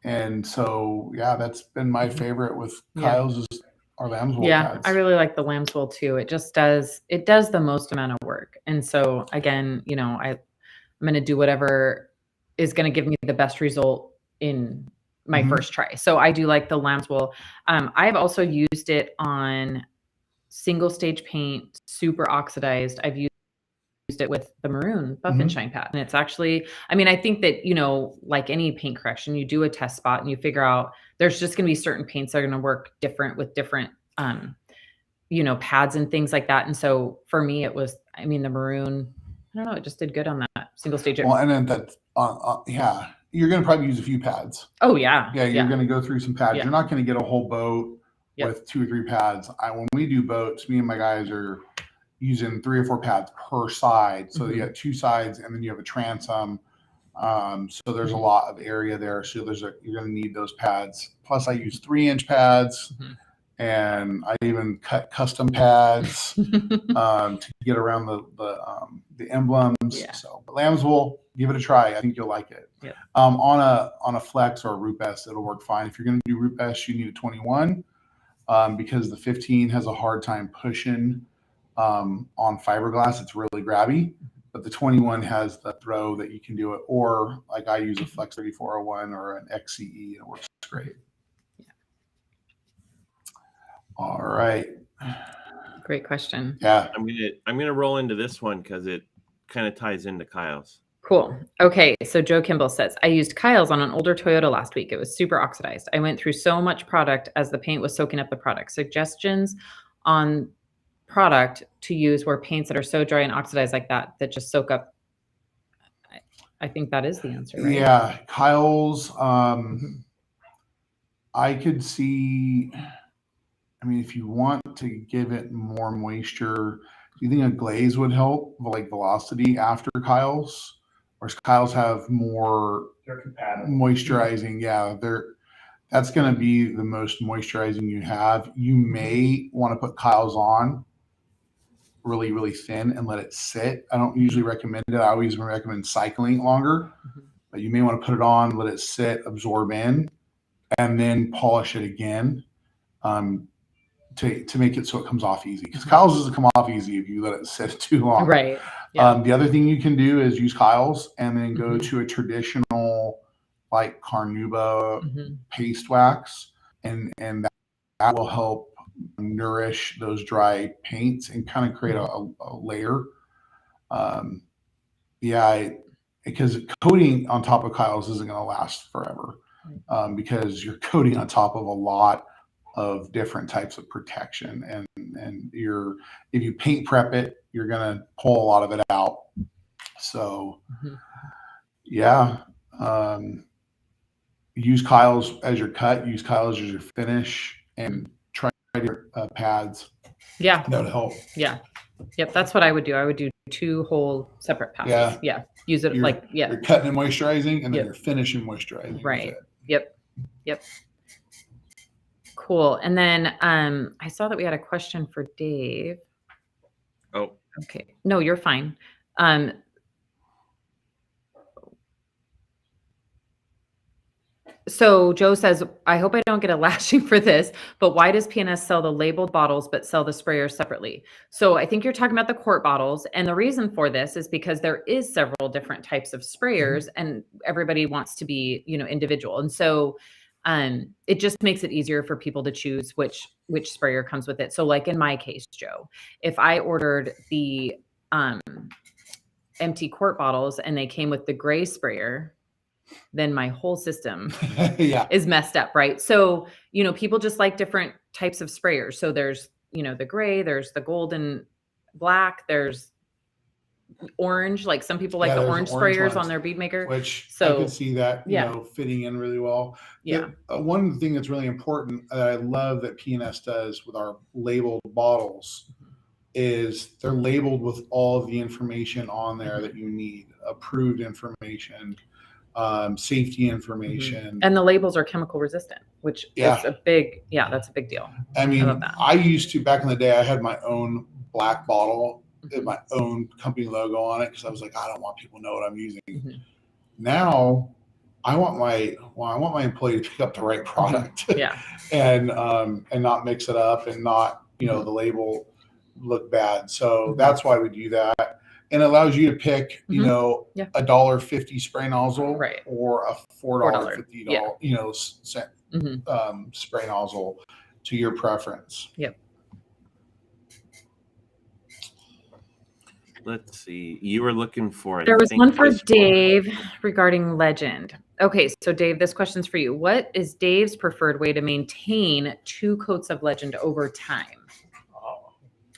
And so, yeah, that's been my favorite with Kyle's is our lamb's wool pads. I really like the lamb's wool too. It does the most amount of work. And so again, you know, I'm going to do whatever is going to give me the best result in my first try. So I do like the lamb's wool. I've also used it on single stage paint, super oxidized. I've used it with the maroon buff and shine pad. And it's actually, I mean, I think that, you know, like any paint correction, you do a test spot and you figure out there's just going to be certain paints that are going to work different with different, you know, pads and things like that. And so for me, it was, I mean, the maroon, I don't know, it just did good on that single stage. Well, and then that, you're going to probably use a few pads. Oh yeah. Yeah. You're going to go through some pads. You're not going to get a whole boat with 2 or 3 pads. When we do boats, me and my guys are using 3 or 4 pads per side. So you have 2 sides, and then you have a transom. So there's a lot of area there. So you're going to need those pads. Plus I use 3-inch pads, and I even cut custom pads to get around the emblems. So lamb's wool, give it a try. I think you'll like it. On a flex or a root vest, it'll work fine. If you're going to do root vest, you need a 21. Because the 15 has a hard time pushing on fiberglass. It's really grabby, but the 21 has the throw that you can do it. Or like I use a Flex 3401 or an XCE, and it works great. All right. Great question. Yeah. I'm gonna roll into this one because it kind of ties into Kyle's. Cool. Okay. So Joe Kimball says, I used Kyle's on an older Toyota last week. It was super oxidized. I went through so much product as the paint was soaking up the product. Suggestions on product to use where paints that are so dry and oxidized like that just soak up. I think that is the answer, right? Yeah. Kyle's, I could see, I mean, if you want to give it more moisture, do you think a glaze would help, like velocity after Kyle's? Or does Kyle's have more moisturizing? Yeah, that's going to be the most moisturizing you have. You may want to put Kyle's on really, really thin and let it sit. I don't usually recommend it. I always recommend cycling longer, but you may want to put it on, let it sit, absorb in, and then polish it again to make it so it comes off easy. Because Kyle's doesn't come off easy if you let it sit too long. Right. The other thing you can do is use Kyle's and then go to a traditional like carnauba paste wax, and that will help nourish those dry paints and kind of create a layer. Because coating on top of Kyle's isn't going to last forever, because you're coating on top of a lot of different types of protection. And if you paint prep it, you're going to pull a lot of it out. So yeah, use Kyle's as your cut, use Kyle's as your finish, and try your pads. Yeah. That'll help. Yeah. Yep. That's what I would do. I would do 2 whole separate passes. Yeah. Use it You're cutting and moisturizing, and then you're finishing moisturizing. Right. Yep. Cool. And then I saw that we had a question for Dave. Oh. Okay. No, you're fine. So Joe says, I hope I don't get a lashing for this, but why does Pianist sell the labeled bottles but sell the sprayers separately? So I think you're talking about the quart bottles. And the reason for this is because there is several different types of sprayers and everybody wants to be, individual. And so it just makes it easier for people to choose which sprayer comes with it. So like in my case, Joe, if I ordered the empty quart bottles and they came with the gray sprayer, then my whole system is messed up, right? So, people just like different types of sprayers. So there's, the gray, there's the golden black, there's orange. Like some people like the orange sprayers on their bead maker. Which I can see that, fitting in really well. Yeah. One thing that's really important that I love that Pianist does with our labeled bottles is they're labeled with all of the information on there that you need, approved information, safety information. And the labels are chemical resistant, which is that's a big deal. I mean, I used to, back in the day, I had my own black bottle, my own company logo on it, because I was like, I don't want people to know what I'm using. Now I want my employee to pick up the right product and not mix it up and not, the label look bad. So that's why we do that. And it allows you to pick, $1.50 spray nozzle or a $4.50 spray nozzle to your preference. Yep. Let's see. You were looking for There was one for Dave regarding Legend. Okay, so Dave, this question's for you. What is Dave's preferred way to maintain 2 coats of Legend over time?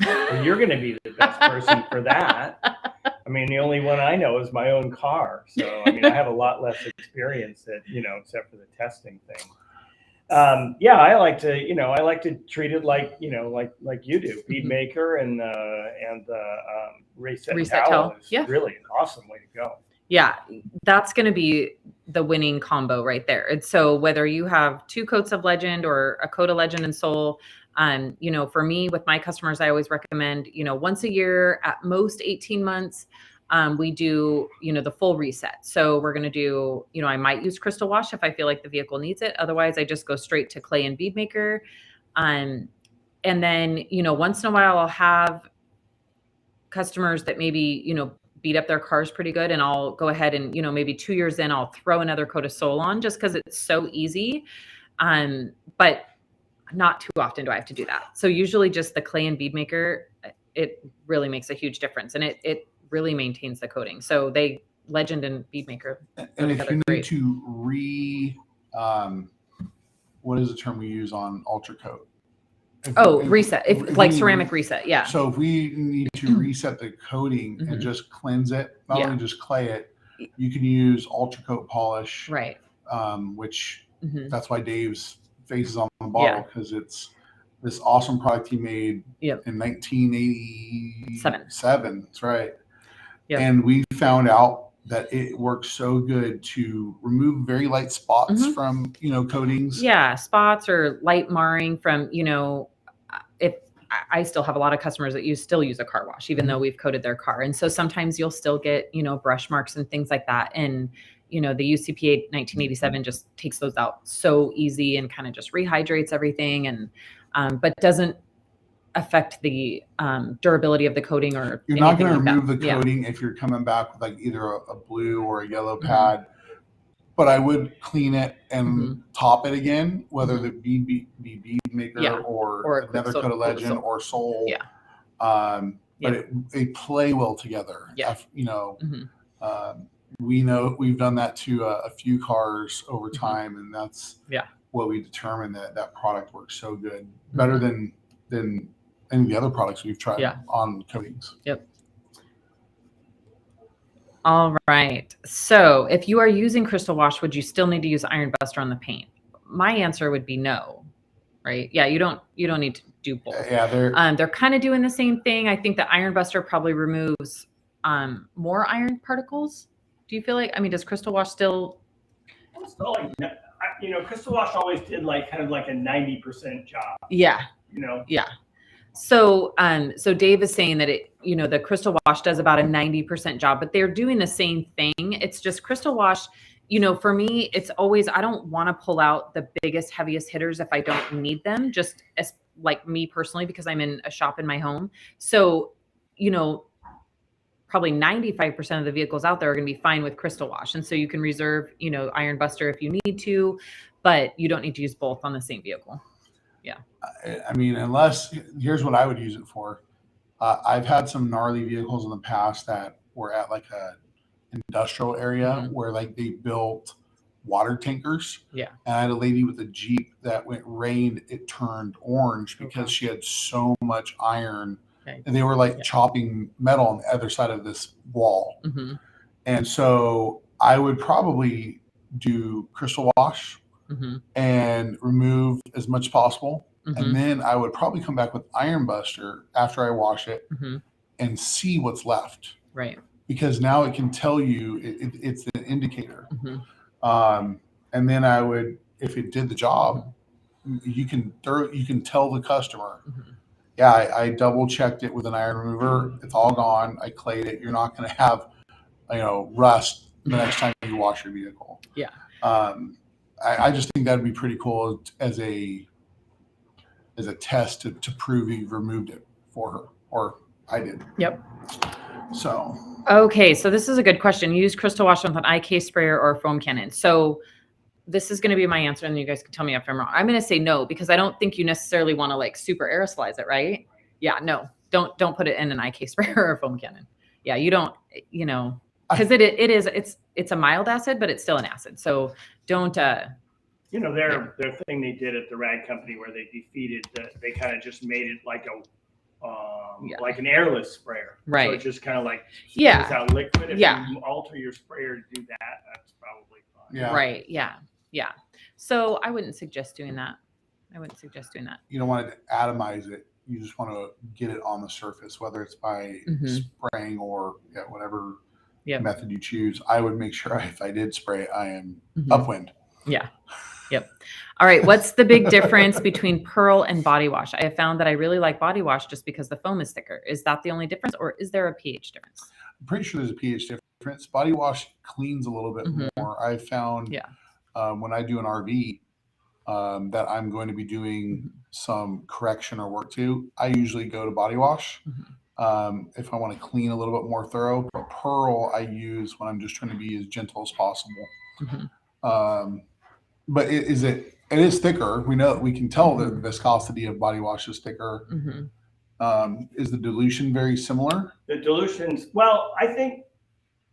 Well, you're going to be the best person for that. I mean, the only one I know is my own car. So, I mean, I have a lot less experience at, except for the testing thing. I like to treat it like you do. Bead maker and reset towel is really an awesome way to go. Yeah, that's going to be the winning combo right there. And so whether you have 2 coats of Legend or a coat of Legend and Soul, for me, with my customers, I always recommend, once a year, at most 18 months, we do, the full reset. So we're going to do, I might use crystal wash if I feel like the vehicle needs it. Otherwise, I just go straight to clay and bead maker. And then, once in a while, I'll have customers that maybe, beat up their cars pretty good. And I'll go ahead and, maybe 2 years in, I'll throw another coat of Soul on just because it's so easy. But not too often do I have to do that. So usually just the clay and bead maker, it really makes a huge difference, and it really maintains the coating. So Legend and bead maker. And if you need to what is the term we use on ultra coat? Reset. Like ceramic reset. Yeah. So if we need to reset the coating and just cleanse it, not only just clay it, you can use ultra coat polish. Right. Which that's why Dave's face is on the bottle, because it's this awesome product he made in 1987. That's right. Yep. And we found out that it works so good to remove very light spots from, coatings. Yeah. Spots or light marring from, if I still have a lot of customers that still use a car wash, even though we've coated their car. And so sometimes you'll still get, brush marks and things like that. And, the UCP 1987 just takes those out so easy and kind of just rehydrates everything, and but doesn't affect the durability of the coating or you're not going to remove the coating if you're coming back with like either a blue or a yellow pad, but I would clean it and top it again, whether it be bead maker or another coat of Legend or Soul. But they play well together. We know we've done that to a few cars over time, and that's what we determined that product works so good, better than any of the other products we've tried on coatings. Yep. All right. So if you are using Crystal Wash, would you still need to use Iron Buster on the paint? My answer would be no. Right? Yeah, you don't need to do both. Yeah, they're kind of doing the same thing. I think the Iron Buster probably removes more iron particles. Do you feel like? I mean, does Crystal Wash still? It's still like, you know, Crystal Wash always did like kind of like a 90% job. Yeah. You know. Yeah. So so Dave is saying that it, you know, the Crystal Wash does about a 90% job, but they're doing the same thing. It's just Crystal Wash. You know, for me, it's always, I don't want to pull out the biggest, heaviest hitters if I don't need them, just as like me personally, because I'm in a shop in my home. So, you know, probably 95% of the vehicles out there are going to be fine with Crystal Wash. And so you can reserve, you know, Iron Buster if you need to, but you don't need to use both on the same vehicle. Yeah. I mean, unless, here's what I would use it for. I've had some gnarly vehicles in the past that were at like a industrial area where like they built water tankers. Yeah. And I had a lady with a Jeep that when it rained, it turned orange because she had so much iron. Okay. And they were like chopping metal on the other side of this wall. And so I would probably do Crystal Wash and remove as much as possible. And then I would probably come back with Iron Buster after I wash it and see what's left. Right. Because now it can tell you, it's an indicator. And then I would, if it did the job, you can tell the customer, yeah, I double checked it with an iron remover. It's all gone. I clayed it. You're not going to have, you know, rust the next time you wash your vehicle. Yeah. I just think that'd be pretty cool as a test to prove you've removed it for her, or I did. Yep. So. Okay, so this is a good question. Use Crystal Wash with an IK sprayer or a foam cannon. So this is going to be my answer, and you guys can tell me if I'm wrong. I'm going to say no, because I don't think you necessarily want to like super aerosolize it, right? Yeah, no, don't put it in an IK sprayer or a foam cannon. Yeah, you don't, you know, because it's a mild acid, but it's still an acid. So don't. You know, their thing they did at the rag company where they defeated they kind of just made it like a like an airless sprayer. Right. So it's just kind of like sprays out liquid. If you alter your sprayer to do that, that's probably fine. Yeah. Right. Yeah. Yeah. So I wouldn't suggest doing that. You don't want to atomize it. You just want to get it on the surface, whether it's by spraying or whatever method you choose. I would make sure if I did spray it, I am upwind. Yeah. Yep. All right. What's the big difference between Pearl and body wash? I have found that I really like body wash just because the foam is thicker. Is that the only difference, or is there a pH difference? I'm pretty sure there's a pH difference. Body wash cleans a little bit more. I've found when I do an RV that I'm going to be doing some correction or work to, I usually go to body wash if I want to clean a little bit more thorough. But Pearl I use when I'm just trying to be as gentle as possible. But it is thicker. We can tell the viscosity of body wash is thicker. Is the dilution very similar? The dilutions, well, I think,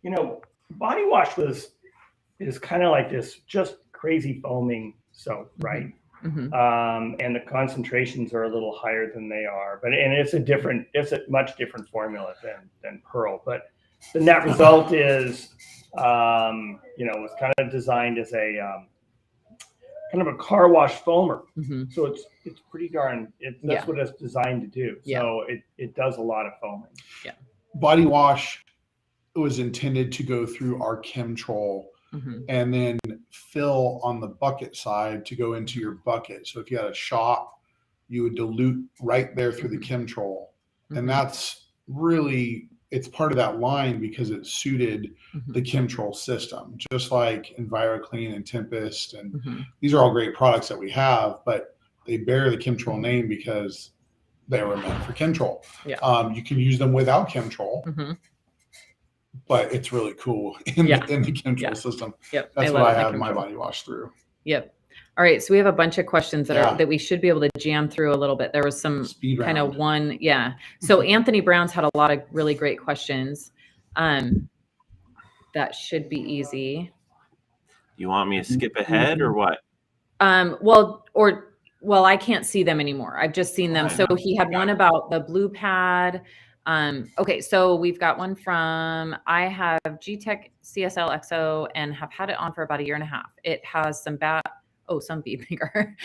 you know, body wash is kind of like this just crazy foaming soap, right? And the concentrations are a little higher than they are, it's a much different formula than Pearl. But the net result is, you know, it was kind of designed as a kind of a car wash foamer. So it's pretty darn, that's what it's designed to do. So it does a lot of foaming. Yeah. Body wash was intended to go through our chemtrol and then fill on the bucket side to go into your bucket. So if you had a shop, you would dilute right there through the chemtrol. And that's really, it's part of that line because it suited the chemtrol system, just like EnviroClean and Tempest. And these are all great products that we have, but they bear the chemtrol name because they were meant for chemtrol. You can use them without chemtrol, but it's really cool in the chemtrol system. That's what I have my body wash through. All right, so we have a bunch of questions that we should be able to jam through a little bit. There was some speed kind round. of one, So Anthony Brown's had a lot of really great questions. That should be easy. You want me to skip ahead or what? Well, I can't see them anymore. I've just seen them. I So know. he had one about the blue pad. Okay, so we've got one from, I have G-Tech CSL XO and have had it on for about 1.5 years. It has some bead maker.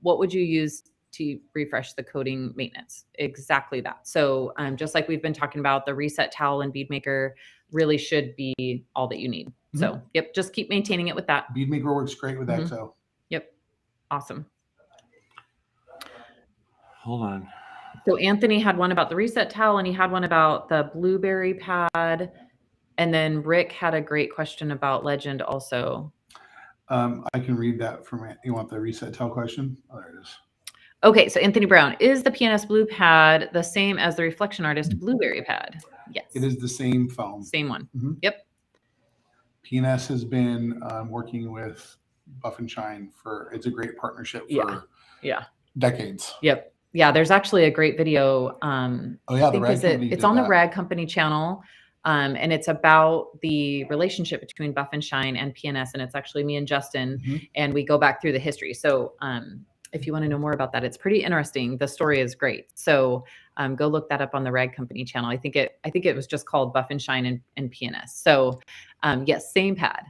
What would you use to refresh the coating maintenance? Exactly that. So just like we've been talking about, the reset towel and bead maker really should be all that you need. So yep, just keep maintaining it with that. Bead maker works great with Mhm. XO. Yep. Awesome. Hold on. So Anthony had one about the reset towel and he had one about the blueberry pad. And then Rick had a great question about Legend also. I can read that from it. You want the reset towel question? Oh, there it is. Okay, so Anthony Brown, is the Pianist blue pad the same as the Reflection Artist blueberry pad? Yes. It is the same foam. Same one. Mhm. Yep. Pianist has been working with Buff and Shine it's a great partnership for decades. Yep. Yeah, there's actually a great video. Oh yeah, the Rag Company it's did on the that. Rag Company channel. And it's about the relationship between Buff and Shine and Pianist. And it's actually me and Justin, and we go back through the history. So if you want to know more about that, it's pretty interesting. The story is great. So go look that up on the Rag Company channel. I think it was just called Buff and Shine and Pianist. So yes, same pad.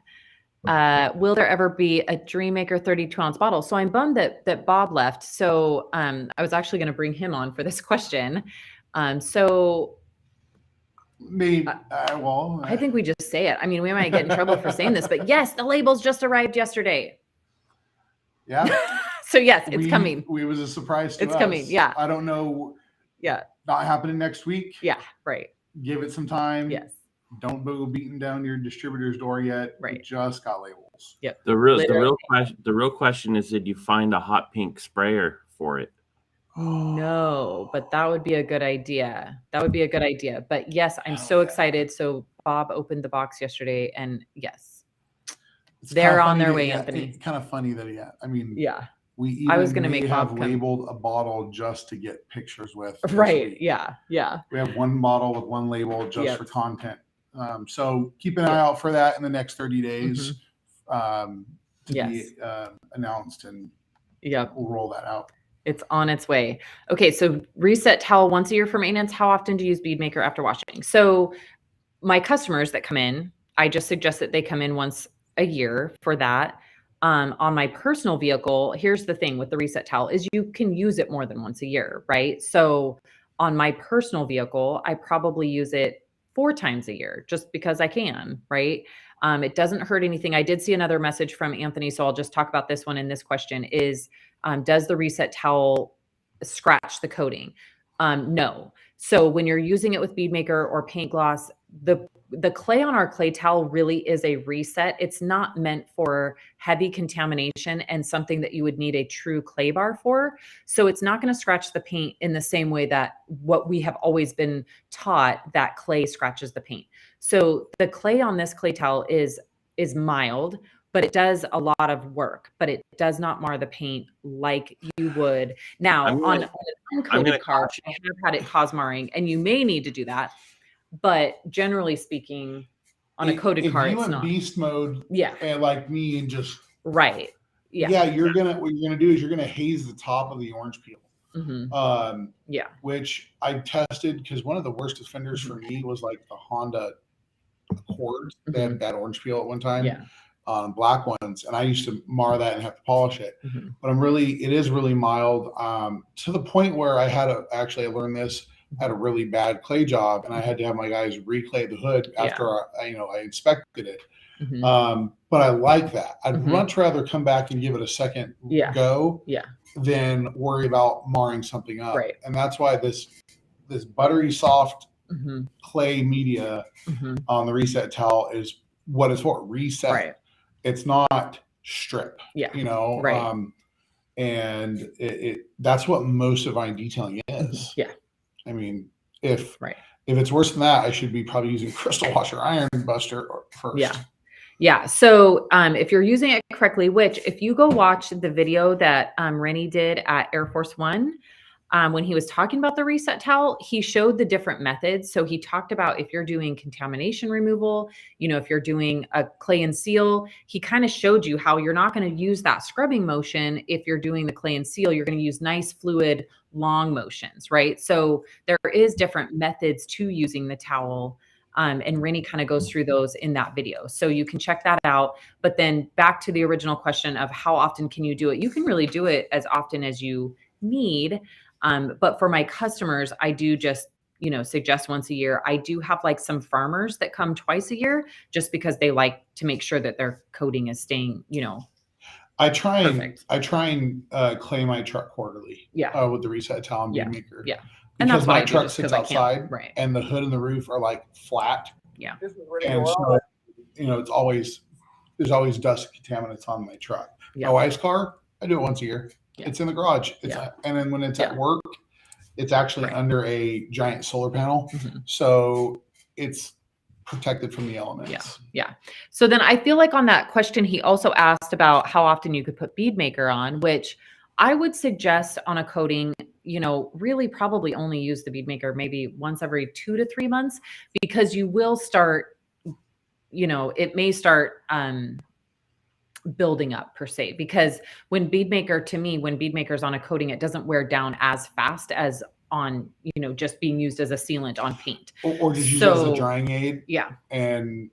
Will there ever be a Dreammaker 32-ounce bottle? So I'm bummed that Bob left. So I was actually going to bring him on for this question. So maybe I think we just say it. I mean, we might get in trouble for saying this, but yes, the labels just arrived yesterday. Yeah. So yes, it's coming. It was a surprise to us. It's coming. Yeah. I don't know. Yeah. Not happening next week. Yeah. Right. Give it some time. Yes. Don't go beating down your distributor's door yet. Right. We just got labels. Yep. The real question is, did you find a hot pink sprayer for it? No, but that would be a good idea. But yes, I'm so excited. So Bob opened the box yesterday, and yes, they're on their way, Anthony. It's kind of funny that I mean, yeah. We I was going to make Bob labeled a bottle just to get pictures with. Right. Yeah. Yeah. We have one bottle with one label just for content. So keep an eye out for that in the next 30 days to be announced, and we'll roll that out. It's on its way. Okay, so reset towel once a year for maintenance. How often do you use bead maker after washing? So my customers that come in, I just suggest that they come in once a year for that. On my personal vehicle, here's the thing with the reset towel is you can use it more than once a year, right? So on my personal vehicle, I probably use it 4 times a year just because I can, right? It doesn't hurt anything. I did see another message from Anthony, so I'll just talk about this one in this question is, does the reset towel scratch the coating? No. So when you're using it with bead maker or paint gloss, the clay on our clay towel really is a reset. It's not meant for heavy contamination and something that you would need a true clay bar for. So it's not going to scratch the paint in the same way that what we have always been taught that clay scratches the paint. So the clay on this clay towel is mild, but it does a lot of work, but it does not mar the paint like you would. Now, on an uncoated car, I have had it cause marring, and you may need to do that. But generally speaking, on a coated car, it's not. If you in beast mode, and like me, and just what you're gonna do is you're gonna haze the top of the orange peel. Which I tested because one of the worst offenders for me was like the Honda Accord. They had bad orange peel at one time. Black ones, and I used to mar that and have to polish it. But it is really mild, to the point where I learned this. I had a really bad clay job, and I had to have my guys reclay the hood after I inspected it. But I like that. I'd much rather come back and give it a second go than worry about marring something up. Right. And that's why this buttery soft clay media on the reset towel is what it's for. Reset. Right. It's not strip. Right. And that's what most of Vine detailing is. I mean, if it's worse than that, I should be probably using Crystal Washer Iron Buster first. Yeah. So if you're using it correctly, which if you go watch the video that Rennie did at Air Force One, when he was talking about the reset towel, he showed the different methods. So he talked about if you're doing contamination removal, if you're doing a clay and seal, he kind of showed you how you're not going to use that scrubbing motion. If you're doing the clay and seal, you're going to use nice fluid long motions, right? So there is different methods to using the towel. And Rennie kind of goes through those in that video. So you can check that out. But then back to the original question of how often can you do it? You can really do it as often as you need. But for my customers, I do just, suggest once a year. I do have like some farmers that come twice a year just because they like to make sure that their coating is staying, I try perfect. and clay my truck quarterly. Yeah. With the reset towel and Yeah. bead maker. Yeah. And Because that's what I my do, truck just sits 'cause I can't- outside, right. and the hood and the roof are like flat. Yeah. And so, there's always dust contaminants on my truck. Yeah. My wife's car, I do it once a year. Yeah. It's in the garage. And then when it's at work, it's actually Right. under a giant solar panel. Mhm. So it's protected from the elements. Yeah. So then I feel like on that question, he also asked about how often you could put bead maker on, which I would suggest on a coating, really probably only use the bead maker maybe once every 2 to 3 months, because you will start, it may start building up per se, because when bead maker's on a coating, it doesn't wear down as fast as on, just being used as a sealant on paint. Or just use it as a drying aid. Yeah. And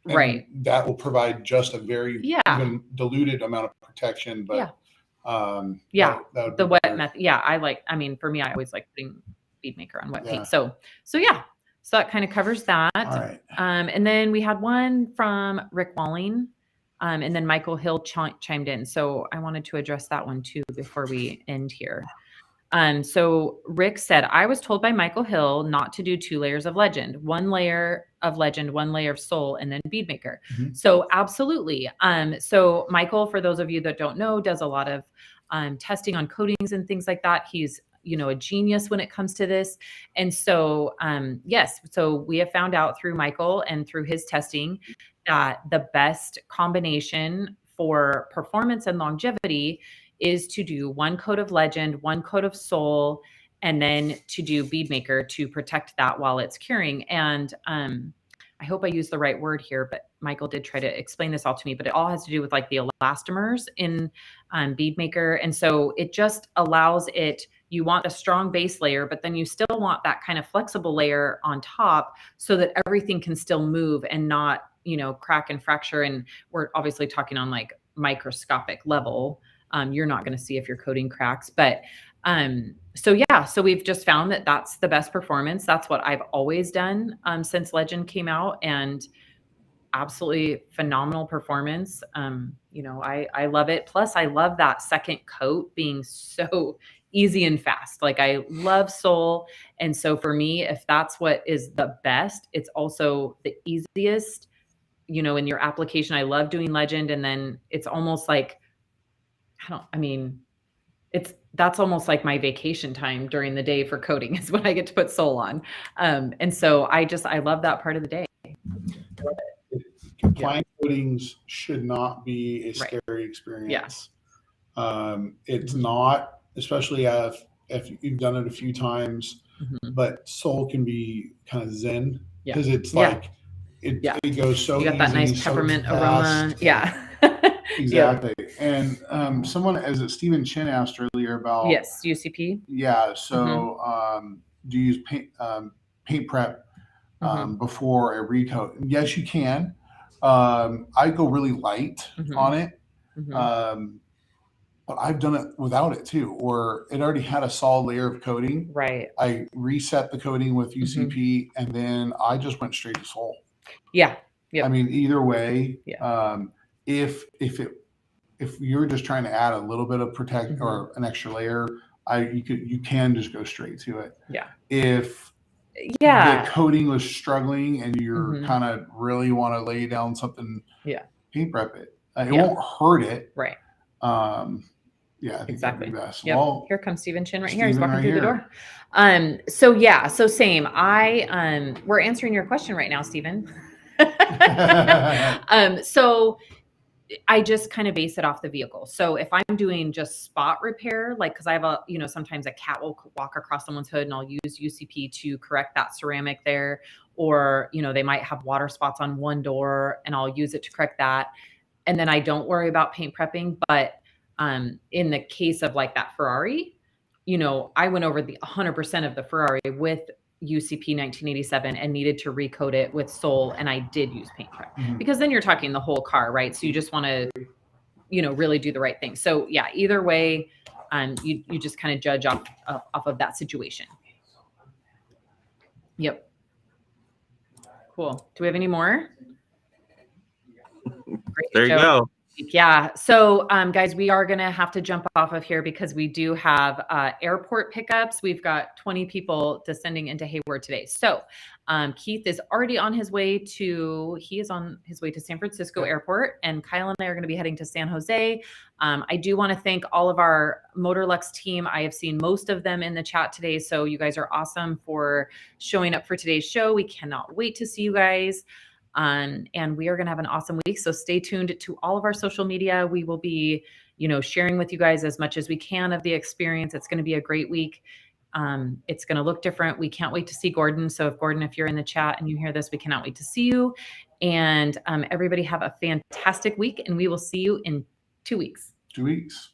right. That will provide just a very even diluted amount of protection. But that would the be wet better. method. Yeah. For me, I always like putting bead maker on wet paint. So that kind of covers that. All right. And then we had one from Rick Walling. And then Michael Hill chimed in. So I wanted to address that one too before we end here. So Rick said, I was told by Michael Hill not to do 2 layers of legend, 1 layer of legend, 1 layer of soul, and then bead maker. Mm-hmm. So absolutely. So Michael, for those of you that don't know, does a lot of testing on coatings and things like that. He's, a genius when it comes to this. And so, yes, so we have found out through Michael and through his testing that the best combination for performance and longevity is to do 1 coat of legend, 1 coat of soul, and then to do bead maker to protect that while it's curing. And I hope I use the right word here, but Michael did try to explain this all to me, but it all has to do with like the elastomers in bead maker. And so it just allows it, you want a strong base layer, but then you still want that kind of flexible layer on top so that everything can still move and not, crack and fracture. And we're obviously talking on like microscopic level. You're not going to see if your coating cracks, but so we've just found that that's the best performance. That's what I've always done since Legend came out, and absolutely phenomenal performance. I love it. Plus I love that second coat being so easy and fast. Like I love soul. And so for me, if that's what is the best, it's also the easiest, in your application. I love doing Legend. And then it's almost like, that's almost like my vacation time during the day for coating is when I get to put soul on. And so I love that part of the day. Compliant coatings should not be a scary experience. Yes. It's not, especially if you've done it a few times, but soul can be kind of zen because it's like, it goes so easy. You got that nice peppermint aroma. Yeah. Exactly. And someone, as Stephen Chin asked earlier about UCP. Yeah. So do you use paint prep before a recoat? Yes, you can. I go really light on it. But I've done it without it too, or it already had a solid layer of coating. Right. I reset the coating with UCP and then I just went straight to soul. Yeah. Yep. I mean, either way, Yeah. If you're just trying to add a little bit of protect or an extra layer, you can just go straight to it. Yeah. If the coating was struggling and you're kind of really want to lay down something, paint prep it. It won't hurt it. Right. I think exactly. that'd be best. Yep. Well, here comes Stephen Chin right here. He's walking right through here. the door. So same. We're answering your question right now, Stephen. So I just kind of base it off the vehicle. So if I'm doing just spot repair, like, cause I have a, sometimes a cat will walk across someone's hood and I'll use UCP to correct that ceramic there. Or, they might have water spots on one door and I'll use it to correct that. And then I don't worry about paint prepping. But in the case of like that Ferrari, I went over the 100% of the Ferrari with UCP 1987 and needed to recoat it with Sol, and I did use paint prep because then you're talking the whole car, right? So you just want to, really do the right thing. So yeah, either way, you just kind of judge off of that situation. Yep. Cool. Do we have any more? Great There you show. go. Yeah. So, guys, we are going to have to jump off of here because we do have airport pickups. We've got 20 people descending into Hayward today. So, Keith is already on his way to San Francisco Airport, and Kyle and I are going to be heading to San Jose. I do want to thank all of our Motorlux team. I have seen most of them in the chat today. So you guys are awesome for showing up for today's show. We cannot wait to see you guys. And we are going to have an awesome week. So stay tuned to all of our social media. We will be, sharing with you guys as much as we can of the experience. It's going to be a great week. It's going to look different. We can't wait to see Gordon. So Gordon, if you're in the chat and you hear this, we cannot wait to see you. And everybody have a fantastic week, and we will see you in 2 weeks. 2 weeks.